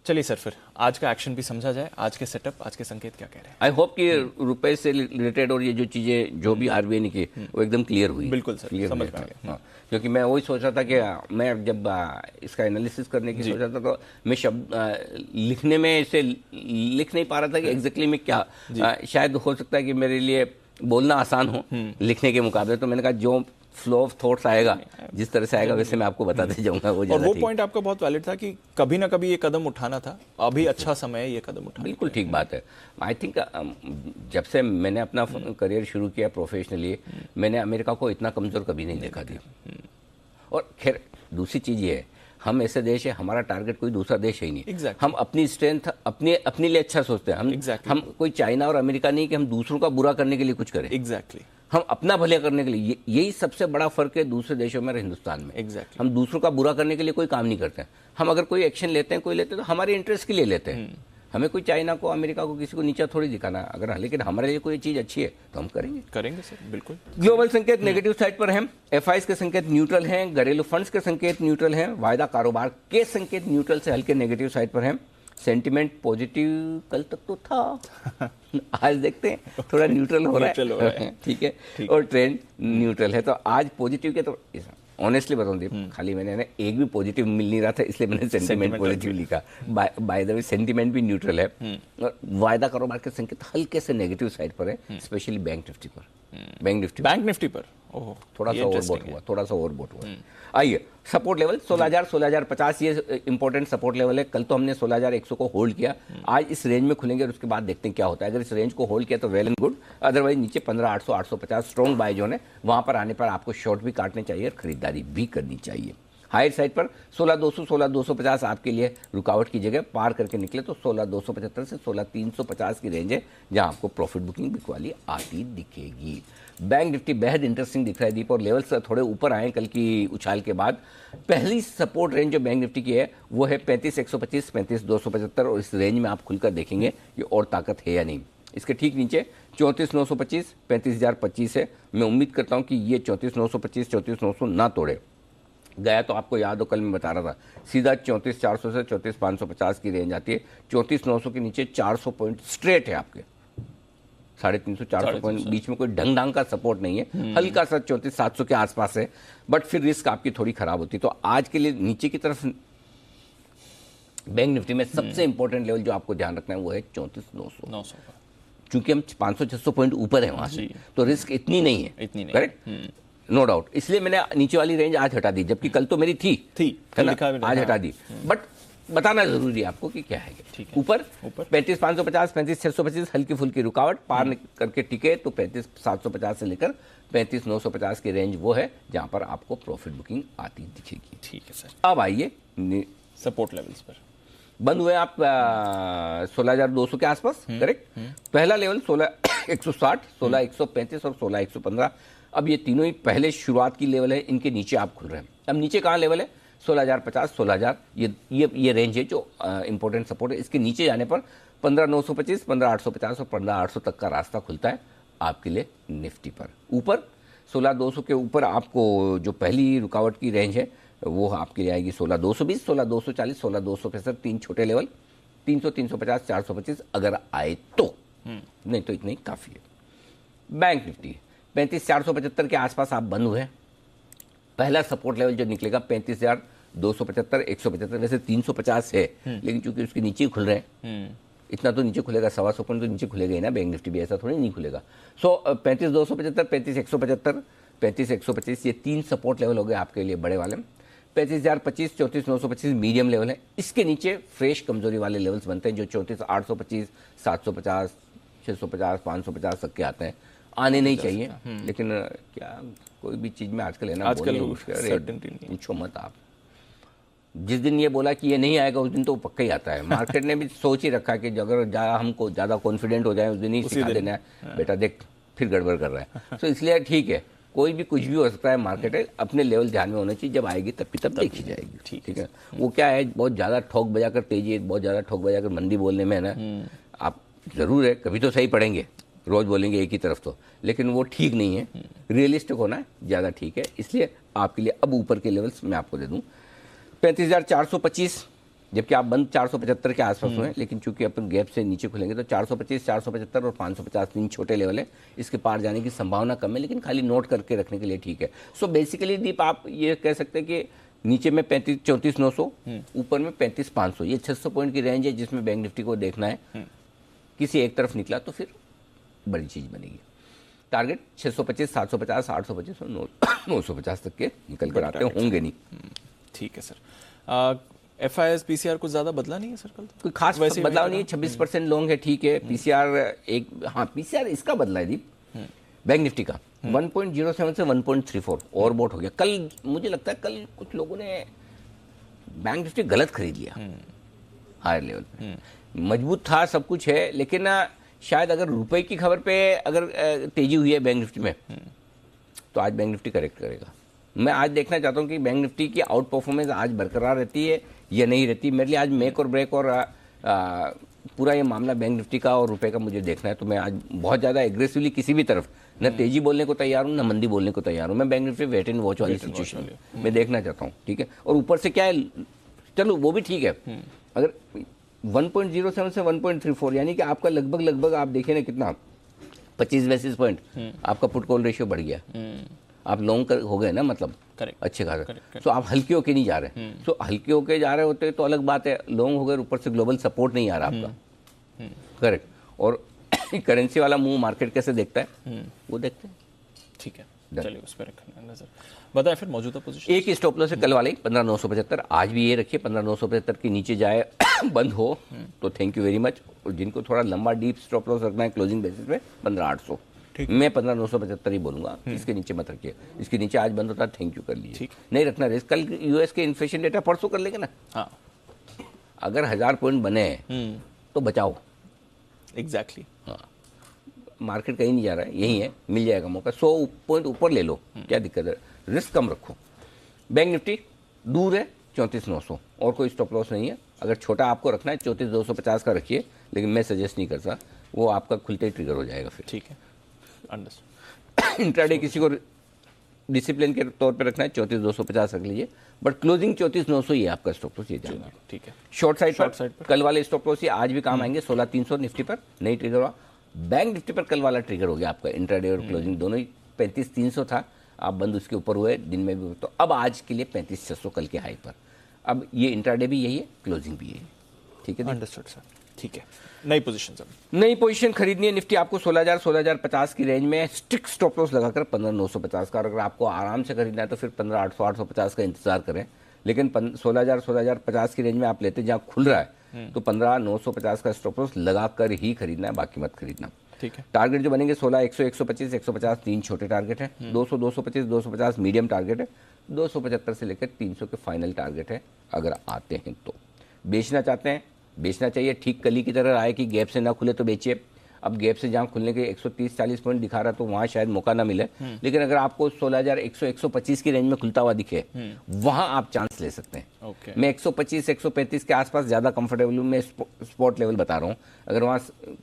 चलिए सर, फिर आज का एक्शन भी समझा जाए, आज के सेटअप, आज के संकेत क्या कह रहे हैं? आई होप कि रुपए से रिलेटेड और ये जो चीज़ें जो भी आरबीआई ने की वो एकदम क्लियर हुई। बिल्कुल सर, क्लियर समझ में आ गया। हाँ, क्योंकि मैं वही सोच रहा था कि मैं जब इसका एनालिसिस करने की सोच रहा था, तो मैं शब्द लिखने में इसे लिख नहीं पा रहा था कि एग्जैक्टली में क्या, शायद हो सकता है कि मेरे लिए बोलना आसान हो लिखने के मुकाबले। तो मैंने कहा जो फ्लो ऑफ थॉट्स आएगा, जिस तरह से आएगा वैसे मैं आपको बताते जाऊंगा, वो और वो पॉइंट आपका बहुत वैलिड था कि कभी ना कभी ये कदम उठाना था, अभी अच्छा समय है ये कदम उठाना। बिल्कुल ठीक बात है। आई थिंक जब से मैंने अपना करियर शुरू किया प्रोफेशनली, मैंने अमेरिका को इतना कमज़ोर कभी नहीं देखा था। और खैर, दूसरी चीज़ ये है, हम ऐसे देश है, हमारा टारगेट कोई दूसरा देश है ही नहीं। हम अपनी स्ट्रेंथ अपने लिए अच्छा सोचते हैं। हम कोई चाइना और अमेरिका नहीं कि हम दूसरों का बुरा करने के लिए कुछ करें। हम अपना भले करने के लिए, यही सबसे बड़ा फर्क है दूसरे देशों में और हिंदुस्तान में। हम दूसरों का बुरा करने के लिए कोई काम नहीं करते हैं। हम अगर कोई एक्शन लेते हैं, तो हमारे इंटरेस्ट के लिए लेते हैं। हमें कोई चाइना को, अमेरिका को, किसी को नीचा थोड़ी दिखाना, अगर लेकिन हमारे लिए कोई चीज़ अच्छी है तो हम करेंगे सर, बिल्कुल। ग्लोबल संकेत नेगेटिव साइड पर हैं, एफआईज के संकेत न्यूट्रल हैं, घरेलू फंड्स के संकेत न्यूट्रल हैं, वायदा कारोबार के संकेत न्यूट्रल से हल्के नेगेटिव साइड पर हैं। सेंटिमेंट पॉजिटिव कल तक तो था, आज देखते हैं थोड़ा न्यूट्रल हो रहा है। ठीक है, और ट्रेंड न्यूट्रल है। तो आज पॉजिटिव के, तो ऑनेस्टली बताऊं दीप, खाली मैंने एक भी पॉजिटिव मिल नहीं रहा था, इसलिए मैंने सेंटिमेंट पॉजिटिव लिखा। बाय द वे, सेंटिमेंट भी न्यूट्रल है। और वायदा कारोबार के संकेत हल्के से नेगेटिव साइड पर है, स्पेशली बैंक निफ्टी पर। बैंक निफ्टी पर थोड़ा सा ओवरबॉट हुआ। आइए, सपोर्ट लेवल 16,000 16,050 ये इंपॉर्टेंट सपोर्ट लेवल है। कल तो हमने 16,100 को होल्ड किया, आज इस रेंज में खुलेंगे और उसके बाद देखते हैं क्या होता है। अगर इस रेंज को होल्ड किया तो वेल एंड गुड, अदरवाइज नीचे 15,800 850 स्ट्रॉन्ग बाय जोन है, वहां पर आने पर आपको शॉर्ट भी काटने चाहिए और खरीदारी भी करनी चाहिए। हायर साइड पर 16,200 16,250 आपके लिए रुकावट की जगह, पार करके निकले तो 16,275 से 16,350 की रेंज है, जहां आपको प्रॉफिट बुकिंग बिक वाली आती दिखेगी। बैंक निफ्टी बेहद इंटरेस्टिंग दिख रहा है दीप, और लेवल्स थोड़े ऊपर आए कल की उछाल के बाद। पहली सपोर्ट रेंज जो बैंक निफ्टी की है वो है 35,125 35,275, और इस रेंज में आप खुलकर देखेंगे कि और ताकत है या नहीं। इसके ठीक नीचे 34,925 35,025 है। मैं उम्मीद करता हूं कि ये 34,925 34,900 ना तोड़े। गया तो आपको याद हो, कल मैं बता रहा था, सीधा 34,400 से 34,550 की रेंज आती है। 34,900 के नीचे 400 पॉइंट स्ट्रेट है आपके, 350 400 पॉइंट, बीच में कोई ढंग ढंग का सपोर्ट नहीं है। हल्का सा 34,700 के आसपास है, बट फिर रिस्क आपकी थोड़ी खराब होती है। तो आज के लिए नीचे की तरफ बैंक निफ्टी में सबसे इंपॉर्टेंट लेवल जो आपको ध्यान रखना है वो है 34,900। चूंकि हम 500-600 पॉइंट ऊपर है वहां से, तो रिस्क इतनी नहीं है, करेक्ट, नो डाउट। इसलिए मैंने नीचे वाली रेंज आज हटा दी, जबकि कल तो मेरी थी है ना, आज हटा दी। बट बताना जरूरी है आपको कि क्या है। ऊपर 35,550 35,625 हल्की फुल्की रुकावट, पार करके टिके तो 35,750 से लेकर 35,950 की रेंज वो है जहां पर आपको प्रॉफिट बुकिंग आती दिखेगी। ठीक है सर, अब आइए सपोर्ट लेवल्स पर। बंद हुए आप 16,200 के आसपास, करेक्ट। पहला लेवल 16,160 16,135 और 16,115। अब ये तीनों ही पहले शुरुआत की लेवल है, इनके नीचे आप खुल रहे हैं। अब नीचे कहाँ लेवल है? 16,050 16,000, ये रेंज है जो इंपॉर्टेंट सपोर्ट है। इसके नीचे जाने पर 15,925 15,850 और 15,800 तक का रास्ता खुलता है आपके लिए निफ्टी पर। ऊपर 16,200 के ऊपर आपको जो पहली रुकावट की रेंज है वो आपके लिए आएगी 16,220 16,240 16,265, 3 छोटे लेवल 300 350 425 अगर आए तो, नहीं तो इतने ही काफ़ी है। बैंक निफ्टी 35,475 के आसपास आप बंद हुए। पहला सपोर्ट लेवल जो निकलेगा 35,275 175, वैसे 350 है, लेकिन चूंकि उसके नीचे ही खुल रहे हैं, इतना तो नीचे खुलेगा, 125 पॉइंट तो नीचे खुलेगा ही ना, बैंक निफ्टी भी ऐसा थोड़ी नहीं खुलेगा। 35,275 35,175 35,125, ये 3 सपोर्ट लेवल हो गए आपके लिए बड़े वाले। 35,025, 34,925 मीडियम लेवल है। इसके नीचे फ्रेश कमजोरी वाले लेवल्स बनते हैं जो 34,825, 750, 650, 550 तक के आते हैं। आने नहीं चाहिए, लेकिन क्या कोई भी चीज़ में आजकल है ना, आजकल certainty नहीं, पूछो मत आप। जिस दिन ये बोला कि ये नहीं आएगा उस दिन तो पक्का ही आता है। मार्केट ने भी सोच ही रखा है कि अगर हमको ज़्यादा कॉन्फिडेंट हो जाए उस दिन ही सिखा देना है, बेटा देख फिर गड़बड़ कर रहा है। तो इसलिए ठीक है, कोई भी कुछ भी हो सकता है, मार्केट है, अपने लेवल ध्यान में होना चाहिए, जब आएगी तब देखी जाएगी। ठीक है, वो क्या है, बहुत ज़्यादा ठोक बजाकर तेजी, बहुत ज़्यादा ठोक बजाकर मंदी बोलने में है ना, आप जरूर है कभी तो सही पढ़ेंगे, रोज बोलेंगे एक ही तरफ तो, लेकिन वो ठीक नहीं है। रियलिस्टिक होना ज़्यादा ठीक है। इसलिए आपके लिए अब ऊपर के लेवल्स मैं आपको दे दूँ 35,425, जबकि आप बंद 475 के आसपास हुए हैं, लेकिन चूंकि अपन गैप से नीचे खुलेंगे तो 425, 475 और 550 तीन छोटे लेवल है, इसके पार जाने की संभावना कम है, लेकिन खाली नोट करके रखने के लिए ठीक है। सो बेसिकली दीप आप ये कह सकते हैं कि नीचे में 34,900, ऊपर में 35,500, ये 600 पॉइंट की रेंज है जिसमें बैंक निफ्टी को देखना है। किसी एक तरफ निकला तो फिर बड़ी चीज़ बनेगी। टारगेट 625, 750, 825 और 950 तक के निकल कर आते होंगे नहीं। ठीक है सर। FIS PCR कुछ ज़्यादा बदला नहीं है सर कल? कोई खास बदलाव नहीं है, 26% लॉन्ग है, ठीक है। PCR एक, हाँ PCR इसका बदला है दीप, बैंक निफ्टी का 1.07 से 1.34 ओवरबॉट हो गया। कल मुझे लगता है कल कुछ लोगों ने बैंक निफ्टी गलत खरीद लिया हायर लेवल पे। मजबूत था, सब कुछ है, लेकिन शायद अगर रुपए की खबर पे अगर तेजी हुई है बैंक निफ्टी में तो आज बैंक निफ्टी करेक्ट करेगा। मैं आज देखना चाहता हूं कि बैंक निफ्टी की आउट परफॉर्मेंस आज बरकरार रहती है या नहीं रहती। मेरे लिए आज मेक और ब्रेक और पूरा ये मामला बैंक निफ्टी का और रुपए का मुझे देखना है। तो मैं आज बहुत ज़्यादा एग्रेसिवली किसी भी तरफ न तेजी बोलने को तैयार हूँ, न मंदी बोलने को तैयार हूँ। मैं bank Nifty wait and watch वाली सिचुएशन में देखना चाहता हूँ, ठीक है। और ऊपर से क्या है, चलो वो भी ठीक है, अगर 1.07 से 1.34 यानी कि आपका लगभग आप देखिए ना कितना 25 बेसिस पॉइंट आपका पुट कॉल रेशियो बढ़ गया। आप लॉन्ग हो गए ना, मतलब अच्छे खासे। सो आप हल्के होके नहीं जा रहे। सो हल्के होके जा रहे होते तो अलग बात है, लॉन्ग हो गए, ऊपर से ग्लोबल सपोर्ट नहीं आ रहा आपका, करेक्ट। और करेंसी वाला मूव मार्केट कैसे देखता है वो देखते हैं। ठीक है, चलिए उस पर रखना नजर। बताएं फिर मौजूदा पोजीशन। एक स्टॉप लॉस है कल वाले 15,975, आज भी ये रखिए 15,975 के नीचे जाए बंद हो तो थैंक यू वेरी मच। और जिनको थोड़ा लंबा डीप स्टॉप लॉस रखना है क्लोजिंग बेसिस पे 15,800, मैं 15,975 ही बोलूंगा, इसके नीचे मत रखिए। इसके नीचे आज बंद होता है थैंक यू कर लीजिए, नहीं रखना रिस्क। कल यूएस के इन्फ्लेशन डेटा परसों कर लेंगे ना। हाँ, अगर 1000 पॉइंट बने तो बचाओ। एग्जैक्टली। हाँ, मार्केट कहीं नहीं जा रहा है, यही है, मिल जाएगा मौका। 100 पॉइंट ऊपर ले लो, क्या दिक्कत है, रिस्क कम रखो। बैंक निफ्टी दूर है 34,900, और कोई स्टॉप लॉस नहीं है। अगर छोटा आपको रखना है 34,250 का रखिए, लेकिन मैं सजेस्ट नहीं करता, वो आपका खुलते ही ट्रिगर हो जाएगा फिर। ठीक है, अंडरस्टूड। इंट्राडे किसी को डिसिप्लिन के तौर पे रखना है 34,250 रख लीजिए, बट क्लोजिंग 34,900 ही है आपका स्टॉप लॉस, ये जाएगा। ठीक है, शॉर्ट साइड पर कल वाले स्टॉप लॉस ही आज भी काम आएंगे। 16,300 निफ्टी पर नई ट्रिगर हुआ। बैंक निफ्टी पर कल वाला ट्रिगर हो गया आपका, इंट्राडे और क्लोजिंग दोनों ही। 35,300 था, आप बंद उसके ऊपर हुए दिन में भी, तो अब आज के लिए 35,600 कल के हाई पर। अब ये इंट्राडे भी यही है, क्लोजिंग भी यही है, ठीक है। अंडरस्टूड सर, ठीक है। नई पोजीशन सर, नई पोजीशन खरीदनी है निफ्टी आपको 16,000 16,050 की रेंज में, स्ट्रिक्ट स्टॉप लॉस लगाकर 15,950 का। और अगर आपको आराम से खरीदना है तो फिर 15,800 850 का इंतजार करें, लेकिन 16,000 16,050 की रेंज में आप लेते जहाँ खुल रहा है तो 15,950 का स्टॉप लॉस लगाकर ही खरीदना है, बाकी मत खरीदना। ठीक है। टारगेट जो बनेंगे 16, 100, 125, 150 तीन छोटे टारगेट है, 200, 225, 250 मीडियम टारगेट है, 275 से लेकर 300 के फाइनल टारगेट है। अगर आते हैं तो बेचना चाहते हैं, बेचना चाहिए, ठीक कली की तरह आए कि गैप से ना खुले तो बेचिए। अब गैप से जहाँ खुलने के 130-40 पॉइंट दिखा रहा तो वहाँ शायद मौका ना मिले, लेकिन अगर आपको 16,100 125 की रेंज में खुलता हुआ दिखे वहाँ आप चांस ले सकते हैं। मैं 125 135 के आसपास ज़्यादा कंफर्टेबल हूँ, मैं स्पॉट लेवल बता रहा हूँ। अगर वहाँ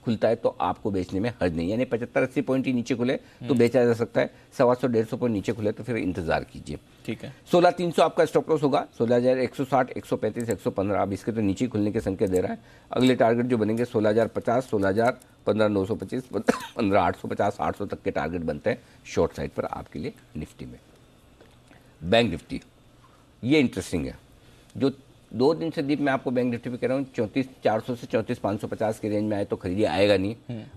खुलता है तो आपको बेचने में हर्ज नहीं, यानी 75-80 पॉइंट ही नीचे खुले तो बेचा जा सकता है, 125-150 पॉइंट नीचे खुले तो फिर इंतजार कीजिए। ठीक है। 16,300 आपका स्टॉप लॉस होगा, 16,160 135 115, अब इसके तो नीचे खुलने के संकेत दे रहा है। अगले टारगेट जो बनेंगे 16,050 16,000 15,925 15,850 800 तक के टारगेट बनते हैं शॉर्ट साइड पर आपके लिए निफ्टी में। बैंक निफ्टी ये इंटरेस्टिंग है, जो 2 दिन से दीप मैं आपको बैंक निफ्टी पे कह रहा हूँ 34,400 से 34,550 के रेंज में आए तो खरीदी आएगा नहीं।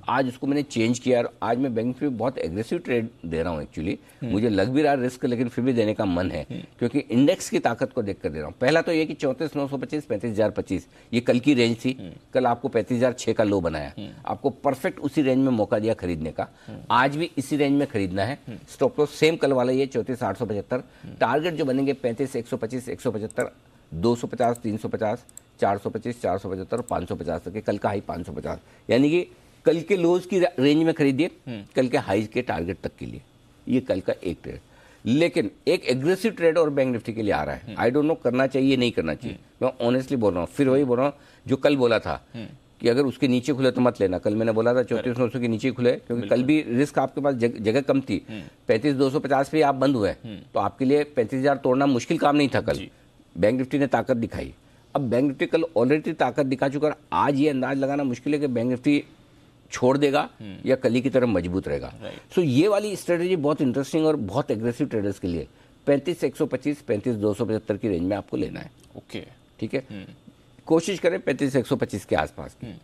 आज उसको मैंने चेंज किया और आज मैं बैंक निफ्टी पे बहुत एग्रेसिव ट्रेड दे रहा हूँ एक्चुअली। मुझे लग भी रहा है रिस्क, लेकिन फिर भी देने का मन है क्योंकि इंडेक्स की ताकत को देखकर दे रहा हूँ। पहला तो ये कि 34,925 35,025 ये कल की रेंज थी। कल आपको 35,006 का लो बनाया, आपको परफेक्ट उसी रेंज में मौका दिया खरीदने का। आज भी इसी रेंज में खरीदना है। स्टॉप लॉस सेम कल वाला ये 34,875। टारगेट जो बनेंगे 35,125 175 250 350 425 475 550 तक के। कल का हाई 550, यानी कि कल के लोज की रेंज में खरीदिए, कल के हाई के टारगेट तक के लिए। ये कल का एक ट्रेड, लेकिन एक एग्रेसिव ट्रेड और बैंक निफ्टी के लिए आ रहा है। आई डोंट नो करना चाहिए नहीं करना चाहिए, मैं ऑनेस्टली बोल रहा हूँ। फिर वही बोल रहा हूँ जो कल बोला था कि अगर उसके नीचे खुले तो मत लेना। कल मैंने बोला था 34,900 के नीचे खुले, क्योंकि कल भी रिस्क आपके पास जगह कम थी। 35,250 पे आप बंद हुए तो आपके लिए 35,000 तोड़ना मुश्किल काम नहीं था। कल बैंक निफ्टी ने ताकत दिखाई। अब बैंक निफ्टी कल ऑलरेडी ताकत दिखा चुका है। आज ये अंदाज लगाना मुश्किल है कि बैंक निफ्टी छोड़ देगा या कल ही की तरह मजबूत रहेगा। सो ये वाली स्ट्रेटेजी बहुत इंटरेस्टिंग और बहुत एग्रेसिव ट्रेडर्स के लिए 35,125 35,275 की रेंज में आपको लेना है। ओके, ठीक है, कोशिश करें 35,125 के आसपास की।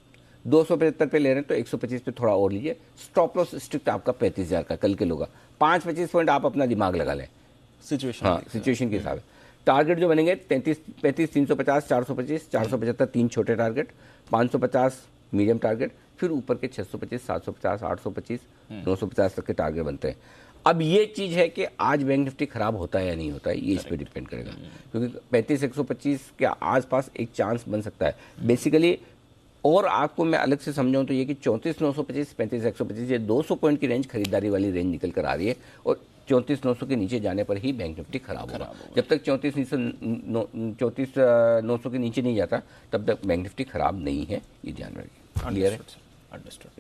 275 पे ले रहे हैं तो 125 पे थोड़ा और लीजिए। स्टॉप लॉस स्ट्रिक्ट आपका 35,000 का कल के लोगा। 5-25 पॉइंट आप अपना दिमाग लगा लें, सिचुएशन, हाँ सिचुएशन के हिसाब से। टारगेट जो बनेंगे 35 350 425 475 3 छोटे टारगेट, 550 मीडियम टारगेट, फिर ऊपर के 625 750 825 950 तक के टारगेट बनते हैं। अब ये चीज़ है कि आज बैंक निफ्टी खराब होता है या नहीं होता है, ये इस पर डिपेंड करेगा, क्योंकि 35,125 के आसपास एक चांस बन सकता है बेसिकली। और आपको मैं अलग से समझाऊं तो ये कि 34,925 35,125 ये 200 पॉइंट की रेंज खरीदारी वाली रेंज निकल कर आ रही है, और 34,900 के नीचे जाने पर ही बैंक निफ्टी खराब होगा। जब तक 34,900 के नीचे नहीं जाता तब तक बैंक निफ्टी खराब नहीं है, ये ध्यान रखिए। क्लियर है? अंडरस्टूड,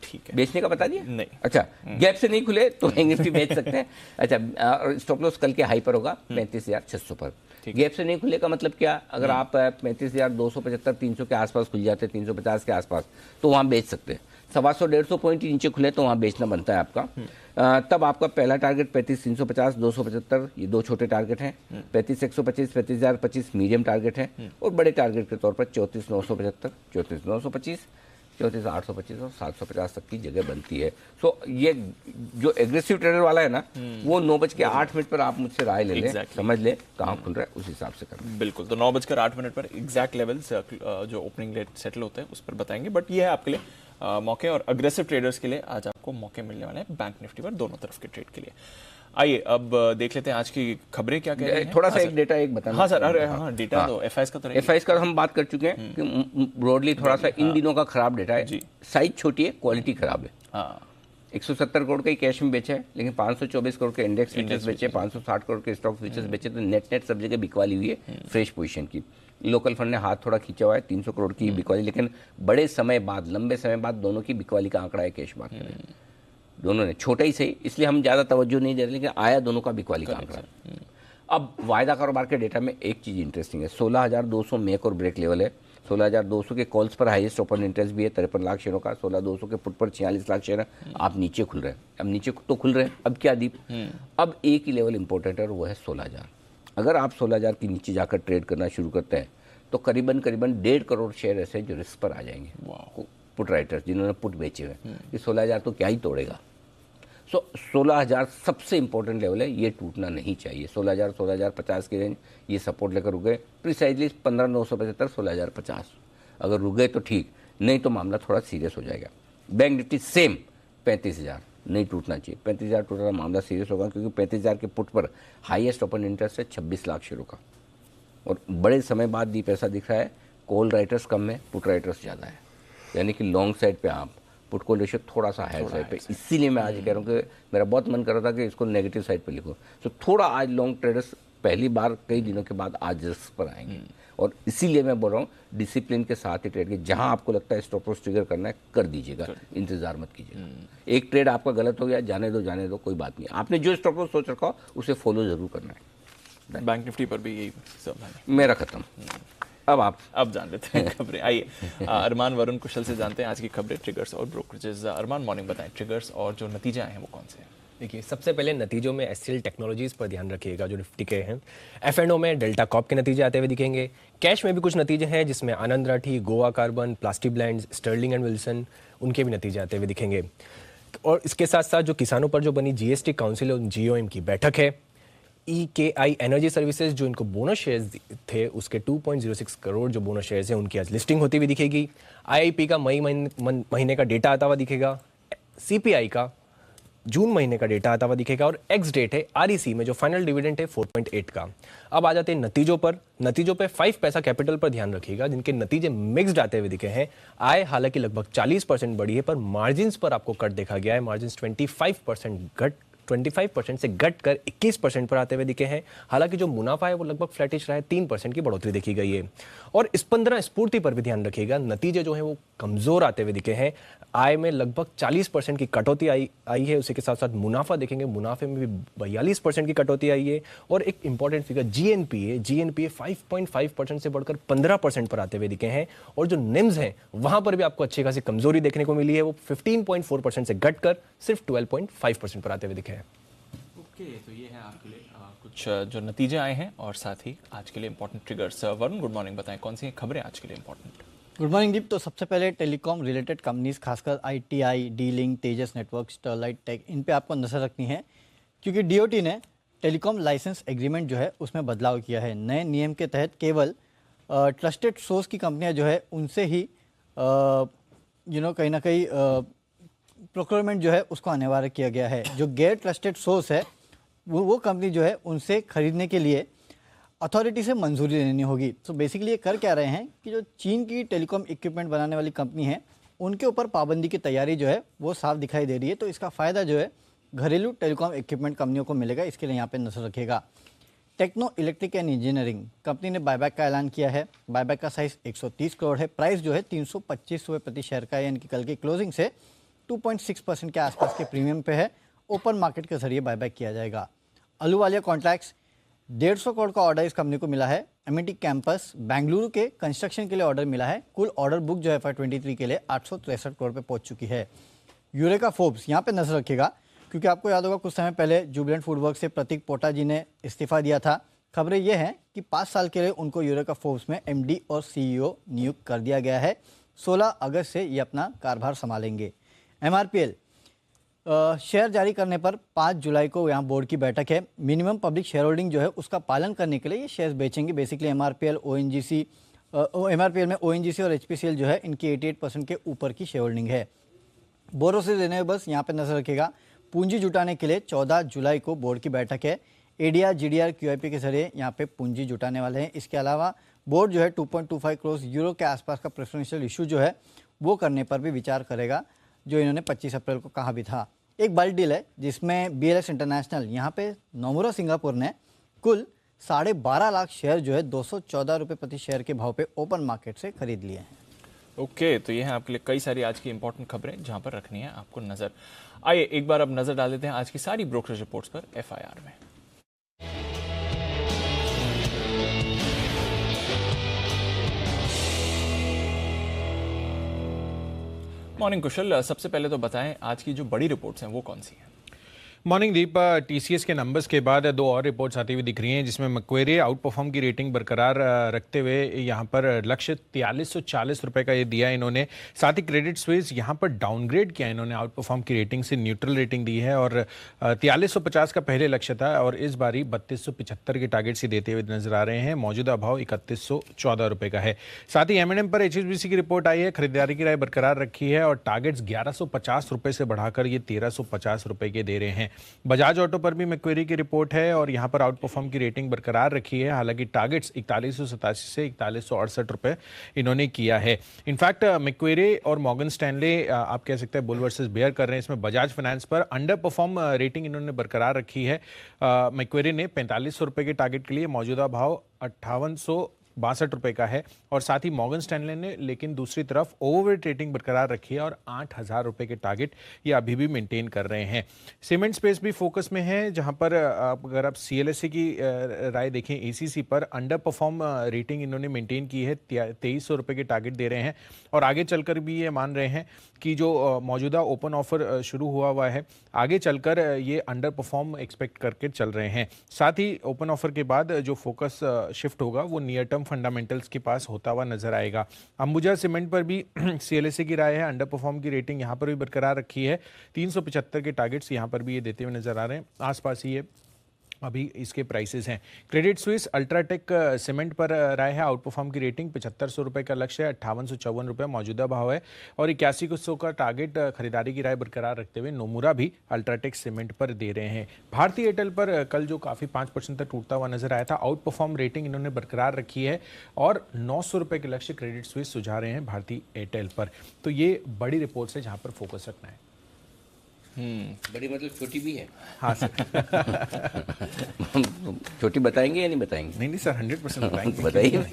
ठीक है। बेचने का बता दिया? नहीं। अच्छा, गैप से नहीं खुले तो बैंक निफ्टी बेच सकते हैं। अच्छा, और स्टॉप लॉस कल के हाई पर होगा 35,600 पर। गैप से नहीं खुले का मतलब क्या? अगर आप 35,275 300 के आसपास खुल जाते, 350 के आसपास, तो वहाँ बेच सकते हैं। 125-150 पॉइंट ही नीचे खुले तो वहाँ बेचना बनता है आपका। तब आपका पहला टारगेट 35,350 275 ये 2 छोटे टारगेट हैं। 35,125 35,025 मीडियम टारगेट है, और बड़े टारगेट के तौर पर 34,975 34,925 34,825 और 750 तक की जगह बनती है। सो ये जो एग्रेसिव ट्रेडर वाला है ना, वो 9:08 पर आप मुझसे राय ले लें, समझ ले कहाँ खुल रहा है, उस हिसाब से करना। बिल्कुल, तो 9:08 पर एग्जैक्ट लेवल्स जो ओपनिंग रेट सेटल होते हैं उस पर बताएंगे। बट ये है आपके लिए मौके, और अग्रेसिव ट्रेडर्स के लिए आज आपको मौके मिलने वाले हैं बैंक निफ्टी पर दोनों तरफ के ट्रेड के लिए। आइए अब देख लेते हैं आज की खबरें क्या कह रही हैं। थोड़ा सा एक डेटा एक बताना। हाँ सर, अरे हाँ, डेटा तो एफआईएस का तो एफआईएस का हम बात कर चुके हैं कि ब्रॉडली थोड़ा सा इन दिनों का खराब डेटा है। साइज छोटी है, क्वालिटी खराब है। 170 करोड़ के कैश में बेचे हैं, लेकिन 524 करोड़ के इंडेक्स फ्यूचर्स बेचे, 560 करोड़ के स्टॉक फ्यूचर्स बेचे, तो नेट सब जगह बिकवाली हुई है फ्रेश पोजीशन की। लोकल फंड ने हाथ थोड़ा खींचा हुआ है, 300 करोड़ की बिकवाली, लेकिन बड़े समय बाद, लंबे समय बाद दोनों की बिकवाली का आंकड़ा है कैश मार्केट में। दोनों ने छोटा ही सही, इसलिए हम ज़्यादा तवज्जो नहीं दे रहे, लेकिन आया दोनों का बिकवाली का आंकड़ा। अब वायदा कारोबार के डेटा में एक चीज़ इंटरेस्टिंग है, 16,200 मेक और ब्रेक लेवल है। 16,200 के कॉल्स पर हाईएस्ट ओपन इंटरेस्ट भी है 53 लाख शेयरों का। 16,200 के पुट पर 46 लाख शेयर है। आप नीचे खुल रहे हैं, अब नीचे तो खुल रहे हैं, अब क्या दीप? अब एक ही लेवल इंपॉर्टेंट है और वो है 16,000। अगर आप 16,000 के नीचे जाकर ट्रेड करना शुरू करते हैं तो करीबन 1.5 करोड़ शेयर ऐसे जो रिस्क पर आ जाएंगे, पुट राइटर्स जिन्होंने पुट बेचे हुए। ये 16,000 तो क्या ही तोड़ेगा। 16,000 सबसे इंपॉर्टेंट लेवल है, ये टूटना नहीं चाहिए। 16,000 16,050 की रेंज ये सपोर्ट लेकर रुक गए। प्रिसाइजली 15,975 16,050 अगर रुक गए तो ठीक, नहीं तो मामला थोड़ा सीरियस हो जाएगा। बैंक निफ्टी सेम 35,000 नहीं टूटना चाहिए। 35,000 टूटना मामला सीरियस होगा, क्योंकि 35,000 के पुट पर हाईएस्ट ओपन इंटरेस्ट है 26 लाख शेयरों का, और बड़े समय बाद दी पैसा दिख रहा है। कॉल राइटर्स कम है, पुट राइटर्स ज़्यादा है, यानी कि लॉन्ग साइड पे आप पुट कॉल रेशियो थोड़ा सा हायर साइड पे। इसीलिए मैं आज कह रहा हूँ कि मेरा बहुत मन कर रहा था कि इसको नेगेटिव साइड पे लिखो। तो थोड़ा आज लॉन्ग ट्रेडर्स पहली बार कई दिनों के बाद आज रिस्क पर आएंगे, और इसीलिए मैं बोल रहा हूँ डिसिप्लिन के साथ ही ट्रेड के। जहाँ आपको लगता है स्टॉप लॉस ट्रिगर करना है कर दीजिएगा, इंतजार मत कीजिएगा। एक ट्रेड आपका गलत हो गया, जाने दो, कोई बात नहीं। आपने जो स्टॉप लॉस सोच रखा हो उसे फॉलो जरूर करना है। बैंक निफ्टी पर भी यही सब है। मेरा खत्म। अब जान लेते हैं खबरें। आइए अरमान वरुण कुशल से जानते हैं आज की खबरें, ट्रिगर्स और ब्रोकरेजेस। अरमान, मॉर्निंग बताएं, ट्रिगर्स और जो नतीजे आए हैं वो कौन से हैं? देखिए, सबसे पहले नतीजों में एचसीएल टेक्नोलॉजीज पर ध्यान रखिएगा जो निफ्टी के हैं। एफ&ओ में डेल्टा कॉप के नतीजे आते हुए दिखेंगे। कैश में भी कुछ नतीजे हैं जिसमें Anand Rathi, Goa carbon, plastic blends, Sterling and Wilson, उनके भी नतीजे आते हुए दिखेंगे। और इसके साथ साथ जो किसानों पर जो बनी जीएसटी काउंसिल और जीओएम की बैठक है, ईकेआई एनर्जी सर्विसेज जो इनको बोनस शेयर्स थे उसके 2.06 करोड़ जो बोनस शेयर्स हैं उनकी आज लिस्टिंग होती हुई दिखेगी। आईआईपी का मई महीने का डेटा आता हुआ दिखेगा। सीपीआई का जून महीने का डेटा आता हुआ दिखेगा और एक्स डेट है आरईसी में जो फाइनल डिविडेंड है 4.8 का। अब आ जाते हैं नतीजों पर। नतीजों पे 5 पैसा कैपिटल पर ध्यान रखिएगा जिनके नतीजे मिक्स्ड आते हुए दिखे हैं। आय हालांकि लगभग 40% बढ़ी है पर मार्जिन्स पर आपको कट देखा गया है। मार्जिन्स 25% से घट कर 21% पर आते हुए दिखे हैं। हालांकि जो मुनाफा है वो लगभग फ्लैटिश रहा है, 3% की बढ़ोतरी देखी गई है। और स्पंदना स्फूर्ति पर भी ध्यान रखिएगा, नतीजे जो हैं वो कमजोर आते हुए दिखे हैं। आय में लगभग 40% की कटौती आई है। उसी के साथ साथ मुनाफा देखेंगे, मुनाफे में भी 42% की कटौती आई है। और एक इंपॉर्टेंट फिगर जीएनपीए 5.5% से बढ़कर 15% पर आते हुए दिखे हैं। और जो निम्स हैं वहां पर भी आपको अच्छी खासी कमजोरी देखने को मिली है, वो 15.4% से घटकर सिर्फ 12.5% पर आते हुए दिखे हैं। ओके, तो ये है आपके लिए कुछ जो नतीजे आए हैं और साथ ही आज के लिए important triggers. Varun, good morning, बताएं कौन सी खबरें आज के लिए इंपॉर्टेंट। गुड मॉर्निंग दीप। तो सबसे पहले टेलीकॉम रिलेटेड कंपनीज खासकर आईटीआई, डी-लिंक, तेजस नेटवर्क, स्टरलाइट टेक, इन पे आपको नजर रखनी है क्योंकि डीओटी ने टेलीकॉम लाइसेंस एग्रीमेंट जो है उसमें बदलाव किया है। नए नियम के तहत केवल ट्रस्टेड सोर्स की कंपनियां जो है उनसे ही कहीं ना कहीं प्रोक्योरमेंट जो है उसको अनिवार्य किया गया है। जो गैर ट्रस्टेड सोर्स है वो कंपनी जो है उनसे खरीदने के लिए अथॉरिटी से मंजूरी लेनी होगी। तो बेसिकली ये कर क्या रहे हैं कि जो चीन की टेलीकॉम इक्विपमेंट बनाने वाली कंपनी है उनके ऊपर पाबंदी की तैयारी जो है वो साफ दिखाई दे रही है। तो इसका फ़ायदा जो है घरेलू टेलीकॉम इक्विपमेंट कंपनियों को मिलेगा, इसके लिए यहाँ पे नजर रखिएगा। टेक्नो इलेक्ट्रिक एंड इंजीनियरिंग कंपनी ने बायबैक का ऐलान किया है। बायबैक का साइज 130 करोड़ है। प्राइस जो है 325 रुपये प्रति शेयर का है, यानी कि कल की क्लोजिंग से 2.6% के आसपास के प्रीमियम पे है। ओपन मार्केट के जरिए बायबैक किया जाएगा। अहलूवालिया कॉन्ट्रैक्ट्स 150 करोड़ का ऑर्डर इस कंपनी को मिला है। एमिटी कैंपस बेंगलुरु के कंस्ट्रक्शन के लिए ऑर्डर मिला है। कुल ऑर्डर बुक जो है FY23 के लिए 863 करोड़ पे पहुंच चुकी है। यूरेका फोर्ब्स यहाँ पे नजर रखिएगा क्योंकि आपको याद होगा कुछ समय पहले जुबिलेंट फूडवर्क से प्रतीक पोटा जी ने इस्तीफा दिया था। खबरें ये हैं कि 5 साल के लिए उनको यूरेका फोर्ब्स में MD और CEO नियुक्त कर दिया गया है। 16 अगस्त से ये अपना कार्यभार संभालेंगे। MRPL शेयर जारी करने पर 5 जुलाई को यहाँ बोर्ड की बैठक है। मिनिमम पब्लिक शेयर होल्डिंग जो है उसका पालन करने के लिए ये शेयर्स बेचेंगे। बेसिकली MRPL में ONGC और HPCL जो है इनकी 88% के ऊपर की शेयर होल्डिंग है। बोरोसिल रिन्यूएबल्स यहाँ पे नजर रखेगा। पूंजी जुटाने के लिए 14 जुलाई को बोर्ड की बैठक है। ADR, GDR, QIP के जरिए यहाँ पे पूंजी जुटाने वाले हैं। इसके अलावा बोर्ड जो है 2.25 करोड़ यूरो के आसपास का प्रेफरेंशियल इशू जो है वो करने पर भी विचार करेगा, जो इन्होंने 25 अप्रैल को कहा भी था। एक बल्क डील है जिसमें BLS इंटरनेशनल यहाँ पे नोमुरा सिंगापुर ने कुल 12.5 लाख शेयर जो है 214 रुपये प्रति शेयर के भाव पे ओपन मार्केट से खरीद लिए हैं। ओके, तो ये है आपके लिए कई सारी आज की इंपॉर्टेंट खबरें जहां पर रखनी है आपको नजर। आइए एक बार अब नजर डाल देते हैं आज की सारी ब्रोकरेज रिपोर्ट्स पर FIR में। मॉर्निंग कुशल, सबसे पहले तो बताएं आज की जो बड़ी रिपोर्ट्स हैं वो कौन सी हैं। मॉर्निंग दीप, टीसीएस के नंबर्स के बाद 2 और रिपोर्ट्स आती हुई दिख रही हैं जिसमें मैक्वेरी आउट परफॉर्म की रेटिंग बरकरार रखते हुए यहाँ पर लक्ष्य 4340 रुपये का ये दिया इन्होंने। साथ ही क्रेडिट स्विस यहाँ पर डाउनग्रेड किया इन्होंने, आउट परफॉर्म की रेटिंग से न्यूट्रल रेटिंग दी है और 4350 का पहले लक्ष्य था और इस बारी 3275 के टारगेट से देते हुए नजर आ रहे हैं। मौजूदा भाव 3114 रुपये का है। साथ ही M&M पर HSBC की रिपोर्ट आई है, खरीदारी की राय बरकरार रखी है और टारगेट्स 1150 रुपये से बढ़ाकर ये 1350 रुपये के दे रहे हैं। बजाज ऑटो पर भी मैक्वेरी की रिपोर्ट है और यहां पर आउट परफॉर्म की रेटिंग बरकरार रखी है। हालांकि टारगेट्स 4187 से 4168 रुपए इन्होंने किया है। इनफैक्ट मैक्वेरी और मॉर्गन स्टैनले आप कह सकते हैं बुल वर्सेस बेयर कर रहे हैं। इसमें बजाज फाइनेंस पर अंडर परफॉर्म रेटिंग इन्होंने बरकरार रखी है। मैक्वेरी ने 4500 रुपए के टारगेट के लिए मौजूदा भाव 5800 62 का है। और साथ ही मॉर्गन स्टैनले ने लेकिन दूसरी तरफ ओवरवेट रेटिंग बरकरार रखी है और 8,000 रुपए के टारगेट ये अभी भी मेंटेन कर रहे हैं। सीमेंट स्पेस भी फोकस में है, जहां पर अगर आप CLSA की राय देखें, ACC पर अंडर परफॉर्म रेटिंग इन्होंने मेंटेन की है, 2300 रुपए के टारगेट दे रहे हैं और आगे चलकर भी ये मान रहे हैं कि जो मौजूदा ओपन ऑफर शुरू हुआ है आगे चलकर ये अंडर परफॉर्म एक्सपेक्ट करके चल रहे हैं। साथ ही ओपन ऑफर के बाद जो फोकस शिफ्ट होगा वो नियर टर्म फंडामेंटल्स के पास होता हुआ नजर आएगा। अंबुजा सीमेंट पर भी CLSA की राय है, अंडर परफॉर्म की रेटिंग यहाँ पर भी बरकरार रखी है, 375 के टारगेट्स यहाँ पर भी ये देते हुए नजर आ रहे हैं। आसपास ही ये अभी इसके प्राइसेस हैं। क्रेडिट स्विस अल्ट्राटेक सीमेंट पर राय है, आउट परफॉर्म की रेटिंग 7500 रुपए का लक्ष्य है, 5854 रुपए मौजूदा भाव है और 8100 का टारगेट खरीदारी की राय बरकरार रखते हुए नोमुरा भी अल्ट्राटेक सीमेंट पर दे रहे हैं। भारतीय एयरटेल पर कल जो काफी 5% तक टूटता हुआ नजर आया था, आउट परफॉर्म रेटिंग इन्होंने बरकरार रखी है और 900 रुपए के लक्ष्य क्रेडिट स्विस सुझा रहे हैं भारतीय एयरटेल पर। तो ये बड़ी रिपोर्ट है जहां पर फोकस रखना है। बड़ी मतलब छोटी भी है। हाँ सर। छोटी बताएंगे या नहीं बताएंगे? नहीं सर, 100% बताएंगे। बताइए।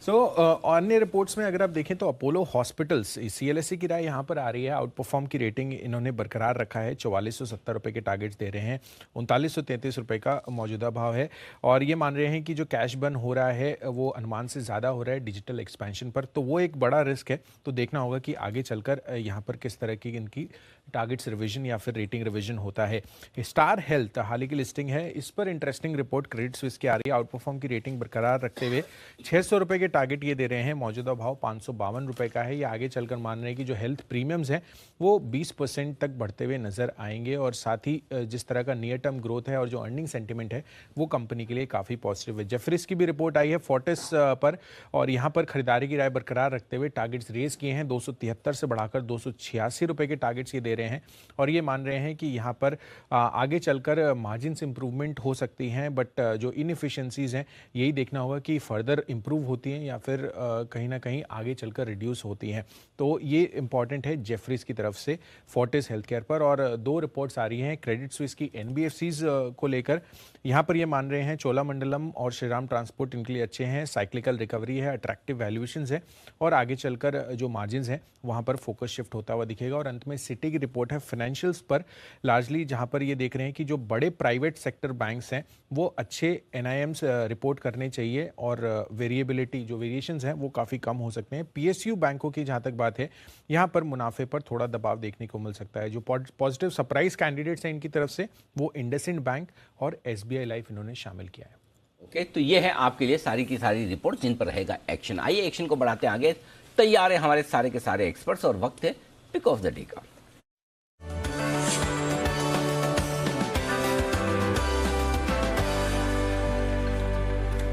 अन्य रिपोर्ट्स में अगर आप देखें तो अपोलो हॉस्पिटल्स, CLSA की राय यहाँ पर आ रही है, आउट परफॉर्म की रेटिंग इन्होंने बरकरार रखा है, 4470 रुपए के टारगेट्स दे रहे हैं, 3933 रुपए का मौजूदा भाव है और ये मान रहे हैं कि जो कैश बर्न हो रहा है वो अनुमान से ज़्यादा हो रहा है डिजिटल एक्सपेंशन पर, तो वो एक बड़ा रिस्क है। तो देखना होगा कि आगे चलकर यहाँ पर किस तरह की इनकी टारगेट्स रिवीजन या फिर रेटिंग रिवीजन होता है। स्टार हेल्थ हाल ही की लिस्टिंग है, इस पर इंटरेस्टिंग रिपोर्ट क्रेडिट स्विस की आ रही है, आउट परफॉर्म की रेटिंग बरकरार रखते हुए 600 रुपए के टारगेट ये दे रहे हैं, मौजूदा भाव 552 रुपए का है। ये आगे चलकर मान रहे हैं कि जो हेल्थ प्रीमियम्स हैं वो 20% तक बढ़ते हुए नजर आएंगे और साथ ही जिस तरह का नियर टर्म ग्रोथ है और जो अर्निंग सेंटिमेंट है वो कंपनी के लिए काफी पॉजिटिव है। जेफरीज की भी रिपोर्ट आई है फोर्टिस पर और यहाँ पर खरीदारी की राय बरकरार रखते हुए टारगेट्स रेज किए हैं, 273 से बढ़ाकर 286 रुपए के टारगेट्स ये दे रहे हैं और ये मान रहे हैं कि यहाँ पर आगे चलकर मार्जिन्स इंप्रूवमेंट हो सकती हैं, बट जो इनएफिशिएंसीज हैं यही देखना होगा कि फर्दर इंप्रूव होती हैं या फिर कहीं ना कहीं आगे चलकर रिड्यूस होती हैं। तो ये इंपॉर्टेंट है जेफरीज की तरफ से फोर्टिस हेल्थ केयर पर। और दो रिपोर्ट्स आ रही हैं क्रेडिट स्विस की NBFCs को लेकर, यहाँ पर ये मान रहे हैं चोलामंडलम और श्रीराम ट्रांसपोर्ट इनके लिए अच्छे हैं, साइक्लिकल रिकवरी है, अट्रैक्टिव वैल्यूएशंस है और आगे चलकर जो मार्जिन्स हैं वहाँ पर फोकस शिफ्ट होता हुआ दिखेगा। और अंत में सिटी की रिपोर्ट है फाइनेंशियल्स पर लार्जली, जहाँ पर ये देख रहे हैं कि जो बड़े प्राइवेट सेक्टर बैंक्स हैं वो अच्छे NIMs रिपोर्ट करने चाहिए और वेरिएबिलिटी जो वेरिएशंस हैं वो काफ़ी कम हो सकते हैं। PSU बैंकों की जहाँ तक बात है यहाँ पर मुनाफे पर थोड़ा दबाव देखने को मिल सकता है। जो पॉजिटिव सरप्राइज कैंडिडेट्स हैं इनकी तरफ से वो इंडसइंड बैंक और SBI लाइफ इन्होंने शामिल किया है। ओके, तो ये है आपके लिए सारी की सारी रिपोर्ट जिन पर रहेगा एक्शन। आइए एक्शन को बढ़ाते हैं आगे। तैयार है हमारे सारे के सारे एक्सपर्ट्स और वक्त है पिक ऑफ द डे का।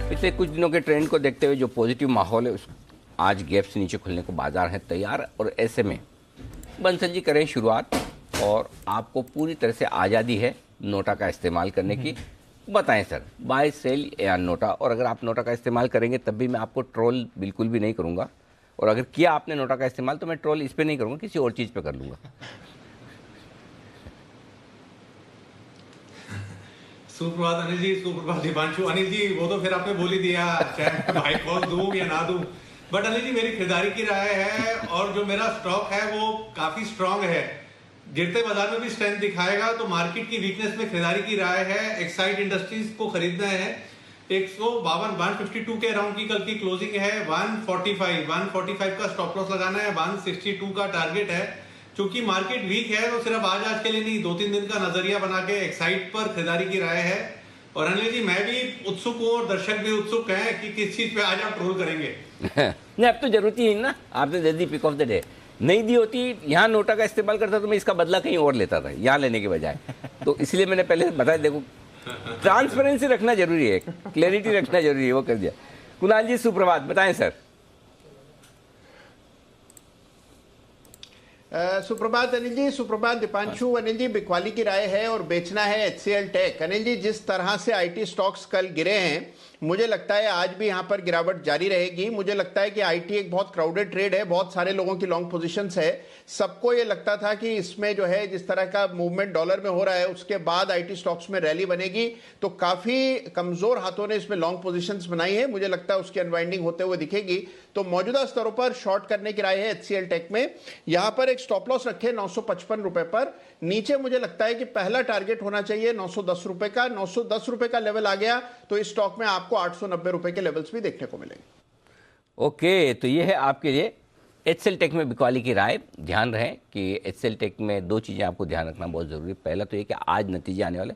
पिछले कुछ दिनों के ट्रेंड को देखते हुए जो पॉजिटिव माहौल है आज गैप से नीचे खुलने को बाजार है तैयार और ऐसे में बंसल जी करें शुरुआत और आपको पूरी तरह से आज़ादी है नोटा का इस्तेमाल करने की। बताएं सर, बाय सेल या नोटा, और अगर आप नोटा का इस्तेमाल करेंगे तब भी मैं आपको ट्रोल बिल्कुल भी नहीं करूंगा और अगर किया आपने नोटा का इस्तेमाल तो मैं ट्रोल इस पे नहीं करूंगा, किसी और चीज़ पे कर लूंगा। सुप्रभात अनिल जी, सुप्रभात दीपांशु। अनिल जी वो तो फिर आपने बोल ही दिया, चाहे भाई कॉल दूं या ना दूं, बट अनिल जी मेरी खरीदारी की राय है और जो मेरा स्टॉक है वो काफी स्ट्रांग है, गिरते बाजार में भी स्ट्रेंथ दिखाएगा, तो मार्केट की वीकनेस में खरीदारी की राय है। एक्साइड इंडस्ट्रीज को खरीदना है, 152 के अराउंड की कल की क्लोजिंग है, 145 का स्टॉप लॉस लगाना है, 162 का टारगेट है। क्योंकि मार्केट वीक है तो सिर्फ आज के लिए नहीं 2-3 दिन का नजरिया बना के एक्साइड पर खरीदारी की राय है। और अनिल जी मैं भी उत्सुक हूँ और दर्शक भी उत्सुक हैं कि किस चीज पे आज आप ट्रोल करेंगे। नहीं, अब तो जरूरत ही नहीं ना, आपने दे दी पिक ऑफ द डे। नहीं दी होती, यहाँ नोटा का इस्तेमाल करता तो मैं इसका बदला कहीं और लेता था यहाँ लेने के बजाय, तो इसलिए मैंने पहले बताया। देखो ट्रांसपेरेंसी रखना जरूरी है, क्लैरिटी रखना जरूरी है, वो कर दिया। कुणाल जी सुप्रभात, बताएं सर। सुप्रभात अनिल जी, सुप्रभात दीपांशु। अनिल जी बिकवाली की राय है और बेचना है HCL टेक। अनिल जी जिस तरह से IT स्टॉक्स कल गिरे हैं मुझे लगता है आज भी यहां पर गिरावट जारी रहेगी। मुझे लगता है कि आईटी एक बहुत क्राउडेड ट्रेड है, बहुत सारे लोगों की लॉन्ग पोजीशंस है। सबको ये लगता था कि इसमें जो है जिस तरह का मूवमेंट डॉलर में हो रहा है उसके बाद आईटी स्टॉक्स में रैली बनेगी, तो काफी कमजोर हाथों ने इसमें लॉन्ग पोजीशंस बनाई है। मुझे लगता है उसकी अनवाइंडिंग होते हुए दिखेगी। तो मौजूदा स्तरों पर शॉर्ट करने की राय है एचसीएल टेक में। यहां पर एक स्टॉप लॉस रखे 955 रुपए पर। नीचे मुझे लगता है कि पहला टारगेट होना चाहिए 910 रुपए का। 910 रुपए का लेवल आ गया तो इस स्टॉक में आपको 890 रुपए के लेवल्स भी देखने को मिलेंगे। ओके, तो ये है आपके लिए एचसीएल टेक में बिकवाली की राय। ध्यान रहे कि एचसीएल टेक में दो चीज़ें आपको ध्यान रखना बहुत ज़रूरी है। पहला तो ये कि आज नतीजे आने वाले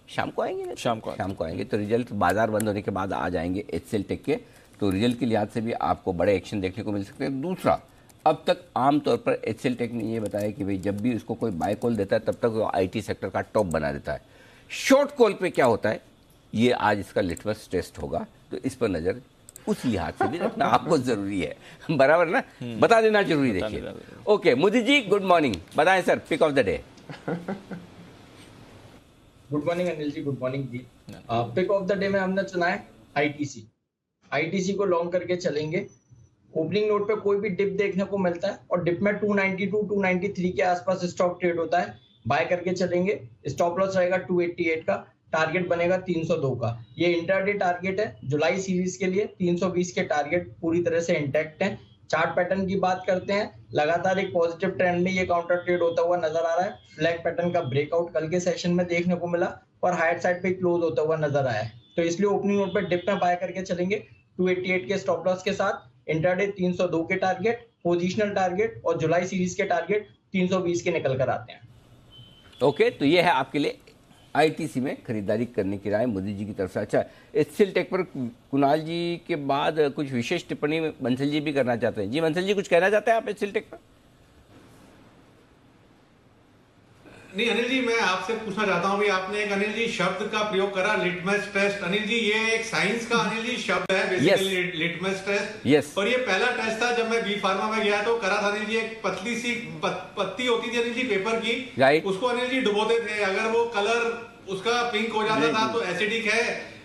शाम को आएंगे, शाम को आएंगे, तो रिजल्ट बाजार बंद होने के बाद आ जाएंगे एचसीएल टेक के, तो रिजल्ट के लिहाज से भी आपको बड़े एक्शन देखने को मिल सकते हैं। दूसरा, अब तक आमतौर पर एचसीएल टेक ने ये बताया कि भाई जब भी उसको कोई बाय कॉल देता है तब तक वो आईटी सेक्टर का टॉप बना देता है। शॉर्ट कॉल पे क्या होता है, ये आज इसका लिटमस टेस्ट होगा, तो इस पर नज़र उस लिहाज से भी रखना आपको जरूरी है, बराबर ना, बता देना जरूरी। देखिए, okay Modi ji, good morning, बताएं sir pick of the day. Good morning Anil ji, good morning ji. Pick of the day में हमने चुना है आईटीसी। आईटीसी को लॉन्ग करके चलेंगे। ओपनिंग नोट पे कोई भी डिप देखने को मिलता है और डिप में 292 293 के आसपास स्टॉक ट्रेड होता है, बाय करके चलेंगे। स्टॉप लॉस रहेगा 288 का, टारगेट बनेगा 302 का। ये इंट्राडे टारगेट है जुलाई सीरीज के लिए। 320 के टारगेट पूरी तरह से इंटैक्ट हैं। चार्ट पैटर्न की बात करते हैं, लगातार एक पॉजिटिव ट्रेंड में ये काउंटर ट्रेड होता हुआ नजर आ रहा है। फ्लैग पैटर्न का ब्रेकआउट कल के सेशन में देखने को मिला और हायर साइड पे क्लोज होता हुआ नजर आया है, तो इसलिए ओपनिंग नोट पे डिप में बाय करके चलेंगे 288 के स्टॉप लॉस के साथ। इंट्राडे 302 के टारगेट, पोजिशनल टारगेट और जुलाई सीरीज के टारगेट 320 के निकल कर आते हैं। ओके, तो ये है आपके लिए आईटीसी में खरीदारी करने की राय मोदी जी की तरफ से। अच्छा, एचसीएल टेक पर कुणाल जी के बाद कुछ विशेष टिप्पणी बंसल जी भी करना चाहते हैं। जी बंसल जी, कुछ कहना चाहते हैं आप एचसीएल टेक पर? नहीं अनिल जी, मैं आपसे पूछना चाहता हूँ, आपने एक अनिल जी शब्द का प्रयोग करा, लिटमस टेस्ट। अनिल जी, ये एक साइंस का अनिल जी शब्द है बेसिकली, लिटमस टेस्ट। यस। और ये पहला टेस्ट था जब मैं बी फार्मा में गया तो करा था अनिल जी। एक पतली सी पत्ती होती थी अनिल जी पेपर की, राइट, उसको अनिल जी डुबोते थे। अगर वो कलर उसका पिंक हो जाता था तो एसिडिक है,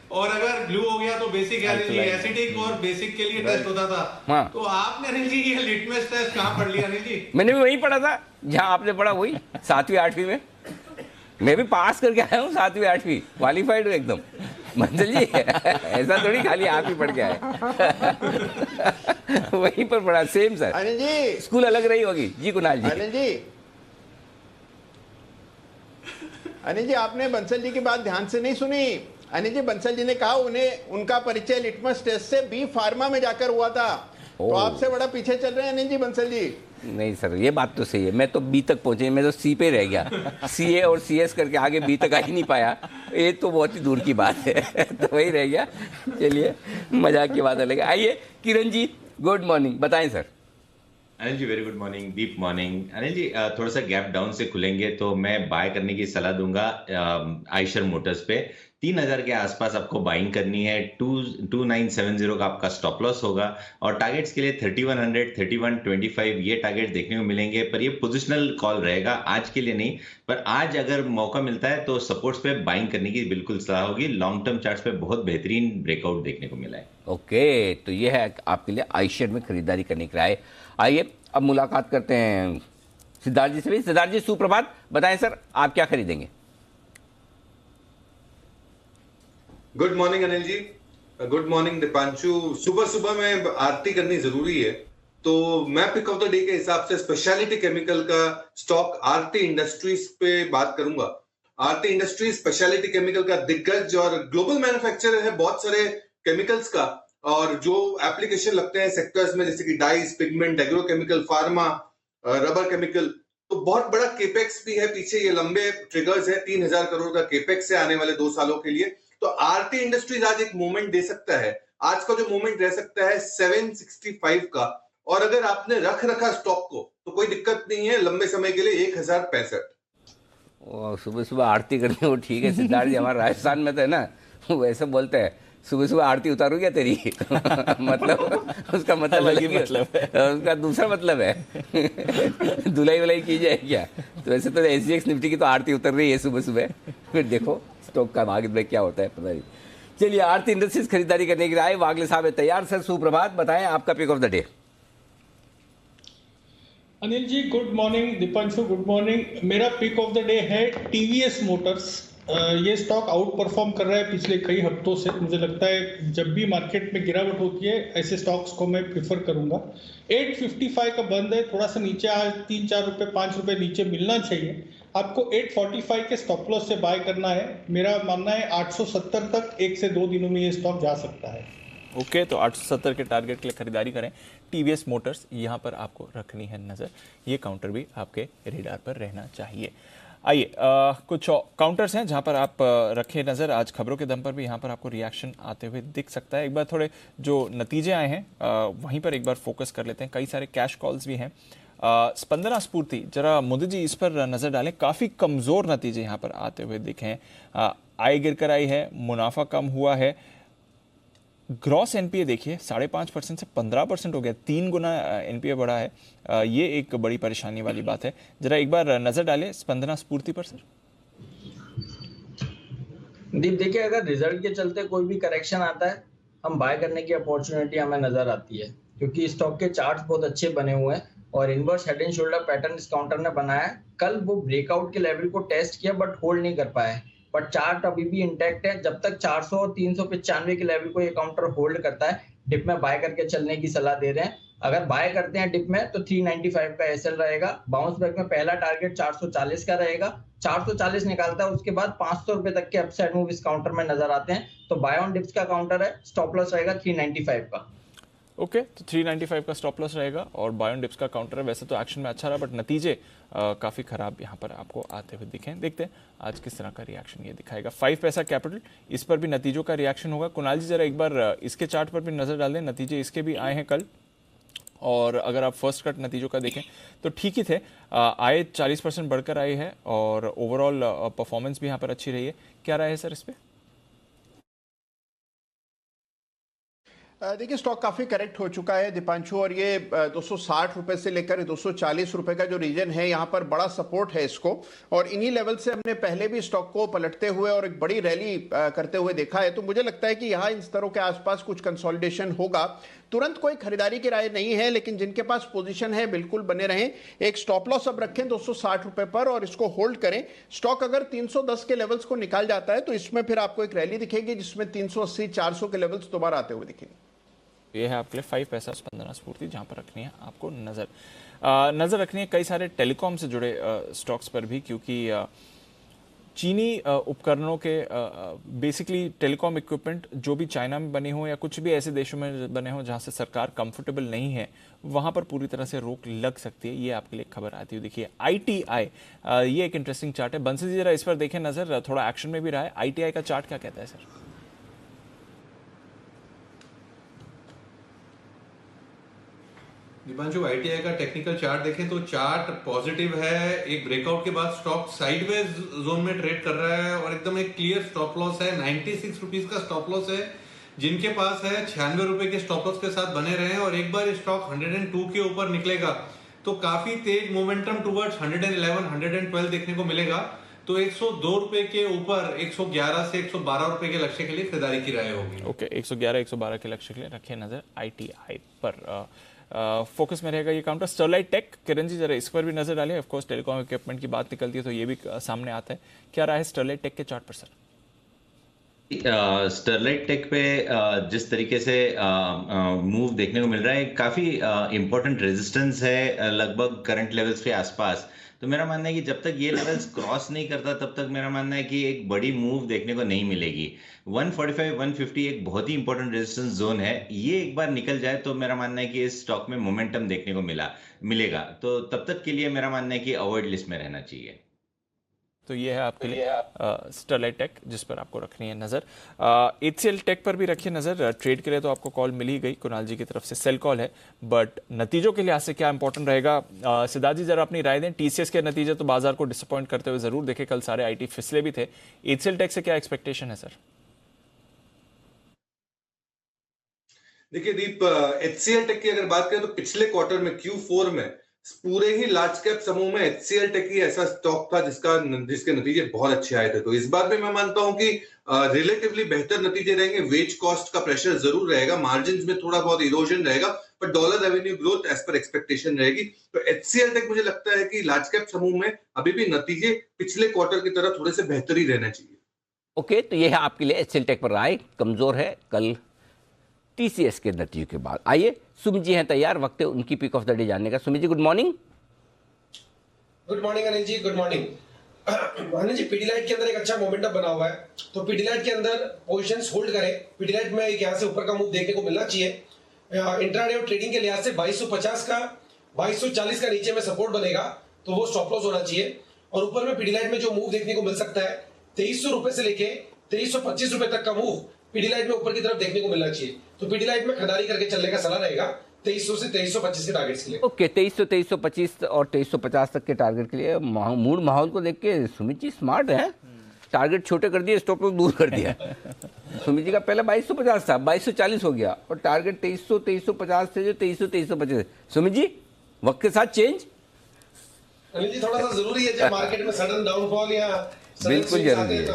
और अगर ब्लू हो गया तो बेसिक है अनिल जी। एसिडिक और बेसिक के लिए टेस्ट होता था। हाँ। तो आपने अनिल जी ये लिटमस टेस्ट कहाँ पढ़ लिया अनिल जी? मैंने भी वही पढ़ा था जहाँ आपने पढ़ा, वही 7वीं 8वीं में। मैं भी पास करके आया हूँ 7वीं 8वीं, क्वालिफाइड हूँ एकदम। मंजल जी ऐसा थोड़ी खाली आप ही पढ़ के आए। वहीं पर पढ़ा, सेम सर। अनिल जी, स्कूल अलग रही होगी। जी कुणाल जी। अनिल जी, आपने बंसल जी की बात ध्यान से नहीं सुनी। अनिल जी, बंसल जी ने कहा उन्हें उनका परिचय लिटमस टेस्ट से बी फार्मा में जाकर हुआ था, तो आपसे बड़ा पीछे चल रहे हैं अनिल जी बंसल जी। नहीं सर, ये बात तो सही है, मैं तो बी तक पहुंचे, मैं तो सी पे रह गया। सीए और सीएस करके आगे बी तक आ ही नहीं पाया, ये तो बहुत ही दूर की बात है। तो वही रह गया। चलिए, मजाक की बात अलग है। आइए किरण जी, गुड मॉर्निंग, बताएं sir. Anil ji, very good morning, deep morning. Anil ji, थोड़ा सा गैप डाउन से खुलेंगे तो मैं बाय करने की सलाह दूंगा आइशर मोटर्स पे। 3000 के आसपास आपको बाइंग करनी है। 2970 का आपका स्टॉप लॉस होगा और टारगेट्स के लिए 3100, 3125 ये टारगेट देखने को मिलेंगे। पर ये पोजिशनल कॉल रहेगा, आज के लिए नहीं। पर आज अगर मौका मिलता है तो सपोर्ट्स पे बाइंग करने की बिल्कुल सलाह होगी। लॉन्ग टर्म चार्ट्स पे बहुत बेहतरीन ब्रेकआउट देखने को मिला है। ओके, तो ये है आपके लिए आईशेयर में खरीदारी करने की राय। आइए अब मुलाकात करते हैं सिद्धार्थ जी से भी। सिद्धार्थ जी, सुप्रभात, बताएं सर आप क्या खरीदेंगे? Good morning Anil ji, good morning Deepanshu. सुबह सुबह में आरती करनी जरूरी है, तो मैं पिक ऑफ द डे के हिसाब से स्पेशलिटी केमिकल का स्टॉक आरती इंडस्ट्रीज पे बात करूंगा। आरती इंडस्ट्रीज स्पेशलिटी केमिकल का दिग्गज और ग्लोबल मैन्युफैक्चरर है बहुत सारे केमिकल्स का, और जो एप्लीकेशन लगते हैं सेक्टर्स में जैसे कि dice, pigment, agrochemical, pharma, rubber chemical, तो बहुत बड़ा केपेक्स भी है पीछे। ये लंबे ट्रिगर्स है, 3000 करोड़ का केपेक्स है आने वाले 2 सालों के लिए। तो आरती इंडस्ट्रीज आज एक मूवमेंट दे सकता है। आज का जो मूवमेंट रह सकता है 765 का, और अगर आपने रख रखा स्टॉक को तो कोई दिक्कत नहीं है लंबे समय के लिए 1065। सुबह सुबह आरती करनी, वो ठीक है सिद्धार्थ जी, हमारे राजस्थान में तो है ना, वो ऐसे बोलते हैं सुबह सुबह आरती उतारू क्या तेरी? मतलब उसका मतलब अलग ही मतलब है, उसका दूसरा मतलब है। धुलाई वुलाई की जाए क्या? तो वैसे तो एसजीएक्स निफ्टी की तो आरती उतर रही है सुबह सुबह। फिर देखो स्टॉक का आगे में क्या होता है पता नहीं। चलिए, आरती इंडस्ट्रीज खरीदारी करने के लिए आए, वागले साहब है तैयार। सर सुप्रभात, बताएं आपका pick of the day. Anil ji good morning, Deepanshu good morning. मेरा पिक ऑफ द डे है टीवीएस मोटर्स। ये स्टॉक आउट परफॉर्म कर रहा है पिछले कई हफ्तों से। मुझे लगता है जब भी मार्केट में गिरावट होती है ऐसे स्टॉक्स को मैं प्रिफर करूंगा। 855 का बंद है, थोड़ा सा नीचे आज 3-4 रुपए 5 रुपए नीचे मिलना चाहिए। आपको 845 के स्टॉप लॉस से बाय करना है। मेरा मानना है 870 तक 1 से 2 दिनों में ये स्टॉक जा सकता है। ओके, तो 870 के टारगेट के लिए खरीदारी करें। टीवीएस मोटर्स यहाँ पर आपको रखनी है नज़र। ये काउंटर भी आपके रेडार पर रहना चाहिए। आइए, कुछ काउंटर्स हैं जहां पर आप रखें नज़र। आज खबरों के दम पर भी यहाँ पर आपको रिएक्शन आते हुए दिख सकता है। एक बार थोड़े जो नतीजे आए हैं वहीं पर एक बार फोकस कर लेते हैं। कई सारे कैश कॉल्स भी हैं। स्पंदना स्फूर्ति, जरा मोदी जी इस पर नज़र डालें। काफ़ी कमज़ोर नतीजे यहाँ पर आते हुए दिखे हैं। आय गिर कर आई है, मुनाफा कम हुआ है। ग्रॉस एनपीए देखिए 5.5% से 15% हो गया, 3 गुना एनपीए बढ़ा है। ये एक बड़ी परेशानी वाली बात है। जरा एक बार नजर डालें स्पंदना स्फूर्ति पर सर। दीप देखिए, अगर रिजल्ट के चलते कोई भी करेक्शन आता है, हम बाय करने की अपॉर्चुनिटी हमें नजर आती है, क्योंकि स्टॉक के चार्ट्स बहुत अच्छे बने हुए हैं और inverse head and shoulder pattern इस काउंटर ने बनाया है। कल वो ब्रेकआउट के लेवल को टेस्ट किया बट होल्ड नहीं कर पाया है, बट चार्ट अभी भी इंटैक्ट है। जब तक 400 और 395 के लेवल को ये काउंटर होल्ड करता है, डिप में बाय करके चलने की सलाह दे रहे हैं। अगर बाय करते हैं डिप में तो 395 का एसएल रहेगा। बाउंस बैक में पहला टारगेट 440 का रहेगा। 440 निकालता है, उसके बाद 500 रुपए तक के अपसाइड मूव इस काउंटर में नजर आते हैं। तो बाय ऑन डिप्स का काउंटर है, स्टॉप लॉस रहेगा 395 का। ओके, तो 395 का स्टॉप लॉस रहेगा और बाय ऑन डिप्स का काउंटर है। वैसे तो एक्शन में अच्छा रहा बट नतीजे काफ़ी ख़राब यहाँ पर आपको आते हुए दिखे। देखते हैं आज किस तरह का रिएक्शन ये दिखाएगा। 5 पैसा कैपिटल, इस पर भी नतीजों का रिएक्शन होगा। कुणाल जी जरा एक बार इसके चार्ट पर भी नज़र डाल दें। नतीजे इसके भी आए हैं कल, और अगर आप फर्स्ट कट नतीजों का देखें तो ठीक ही थे। आय 40% बढ़कर आए हैं और ओवरऑल परफॉर्मेंस भी यहाँ पर अच्छी रही है। क्या राय है सर इस पर? देखिए, स्टॉक काफी करेक्ट हो चुका है दीपांशु, और ये 260 रुपए से लेकर 240 रुपए का जो रीजन है यहाँ पर बड़ा सपोर्ट है इसको। और इन्हीं लेवल से हमने पहले भी स्टॉक को पलटते हुए और एक बड़ी रैली करते हुए देखा है। तो मुझे लगता है कि यहाँ इन स्तरों के आसपास कुछ कंसोलिडेशन होगा। तुरंत कोई खरीदारी की राय नहीं है, लेकिन जिनके पास पोजीशन है बिल्कुल बने रहें। एक स्टॉप लॉस अब रखें 260 रुपए पर और इसको होल्ड करें। स्टॉक अगर 310 के लेवल्स को निकाल जाता है तो इसमें फिर आपको एक रैली दिखेगी जिसमें 380-400 के लेवल्स दोबारा आते हुए दिखेंगे। ये है आपके लिए 5 पैसा स्पंदना स्फूर्ति, जहां पर रखनी है आपको नजर रखनी है कई सारे टेलीकॉम से जुड़े स्टॉक्स पर भी, क्योंकि चीनी उपकरणों के बेसिकली टेलीकॉम इक्विपमेंट जो भी चाइना में बने हों या कुछ भी ऐसे देशों में बने हों जहां से सरकार कंफर्टेबल नहीं है, वहां पर पूरी तरह से रोक लग सकती है। ये आपके लिए खबर आती हुई देखिए। ITI, ये एक इंटरेस्टिंग चार्ट है। बंसी जी जरा इस पर देखें नजर, थोड़ा एक्शन में भी रहा है। ITI का चार्ट क्या कहता है सर? दीपांशु, ITI का टेक्निकल चार्ट देखें तो चार्ट पॉजिटिव है। एक ब्रेकआउट के बाद स्टॉक साइडवेज जोन में ट्रेड कर रहा है और एकदम एक क्लियर स्टॉप लॉस है। 96 रुपीज का स्टॉप लॉस है। जिनके पास है 96 रुपए के स्टॉप लॉस के साथ बने रहे, और एक बार स्टॉक 102 के ऊपर निकलेगा तो काफी तेज मोमेंटम टुवर्ड्स 111, 112 देखने को मिलेगा। तो 102 रुपए के ऊपर 111 से 112 रुपए के लक्ष्य के लिए खरीदारी की राय होगी। ओके, 111, 112 के लक्ष्य के लिए रखिए नजर ITI पर। फोकस में रहेगा ये counter. Sterlite take, Kiran ji जरा इस पर भी नजर डालें। ऑफ कोर्स टेलीकॉम इक्विपमेंट की बात निकलती है तो ये भी सामने आता है। क्या रहा है स्टरलाइट टेक के चार्ट पर सर? स्टरलाइट टेक पे जिस तरीके से मूव देखने को मिल रहा है, काफी इंपॉर्टेंट रेजिस्टेंस है लगभग करंट लेवल्स के आसपास। तो मेरा मानना है कि जब तक ये लेवल्स क्रॉस नहीं करता तब तक मेरा मानना है कि एक बड़ी मूव देखने को नहीं मिलेगी। 145, 150 एक बहुत ही इंपॉर्टेंट रेजिस्टेंस जोन है। ये एक बार निकल जाए तो मेरा मानना है कि इस स्टॉक में मोमेंटम देखने को मिलेगा। तो तब तक के लिए मेरा मानना है कि अवॉइड लिस्ट में रहना चाहिए। तो ये है आपके लिए स्टरलाइट टेक, जिस पर आपको रखनी है नजर। HCL टेक पर भी रखिए नजर। ट्रेड के लिए तो आपको कॉल मिल ही गई, कुणाल जी की तरफ से सेल कॉल है, बट नतीजों के लिहाज से क्या इंपॉर्टेंट रहेगा? सिद्धार्थ जी जरा अपनी राय दें। TCS के नतीजे तो बाजार को डिसअपॉइंट करते हुए जरूर देखे, कल सारे IT फिसले भी थे। HCL टेक से क्या एक्सपेक्टेशन है सर? देखिए दीप, HCL टेक की अगर बात करें तो पिछले क्वार्टर में Q4 में पूरे ही लार्ज कैप समूह में HCL टेक ही ऐसा स्टॉक था जिसके नतीजे बहुत अच्छे आए थे। तो इस बार भी मैं मानता हूं कि रिलेटिवली बेहतर नतीजे रहेंगे। वेज कॉस्ट का प्रेशर जरूर रहेगा, मार्जिन में थोड़ा बहुत इरोजन रहेगा, पर dollar revenue growth as per expectation रहेगी। तो HCL टेक मुझे लगता है कि लार्ज कैप समूह में अभी भी नतीजे पिछले क्वार्टर की तरह थोड़े से बेहतर ही रहने चाहिए। ओके, तो ये है आपके लिए HCL टेक पर राय। कमजोर है कल TCS के नतीजों के बाद। आइए सुमित जी हैं तैयार, वक्त है उनकी पिक ऑफ द डे जानने का। Sumit ji good morning. Good morning Anil ji, good morning. Anil ji, Pidilite के अंदर एक अच्छा मोमेंटम बना हुआ है, तो पीडीलाइट के अंदर पोजीशंस होल्ड करें। पीडीलाइट में एक यहाँ से ऊपर का मूव देखने को मिलना चाहिए। इंट्राडे और ट्रेडिंग के लिहाज से 2250 का 2240 का नीचे में सपोर्ट बनेगा, तो वो स्टॉप लॉस होना चाहिए। और ऊपर में पीडीलाइट में जो मूव देखने को मिल सकता है 2300 रुपए से लेके 2325 रुपए तक का मूव पीडीलाइट में ऊपर की तरफ देखने को मिलना चाहिए। तो पीडीलाइट में खरीदारी करके चलने का सलाह रहेगा 2300 से 2325 के टारगेट्स के लिए। ओके, 2300, 2325 और 2350 तक के टारगेट के लिए मूड माहौल को देख के सुमित जी स्मार्ट है, टारगेट छोटे कर दिए, स्टॉप लॉस दूर कर दिया। सुमित जी का पहले 2250 था, 2240 हो गया, और टारगेट 2300, 2350 से जो 2300, 2325। सुमित जी वक्त के साथ चेंज अनिल जी थोड़ा सा जरूरी है, जब मार्केट में सडन डाउनफॉल या बिल्कुल जरूरी है,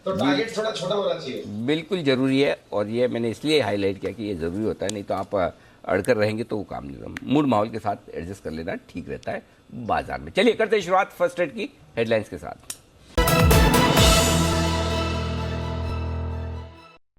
तो टारगेट थोड़ा छोटा होना चाहिए। बिल्कुल जरूरी है, और ये मैंने इसलिए हाईलाइट किया कि ये जरूरी होता है, नहीं तो आप अड़कर रहेंगे तो वो काम नहीं होगा। मूड माहौल के साथ एडजस्ट कर लेना ठीक रहता है बाजार में। चलिए करते हैं शुरुआत फर्स्ट ट्रेड की हेडलाइंस के साथ।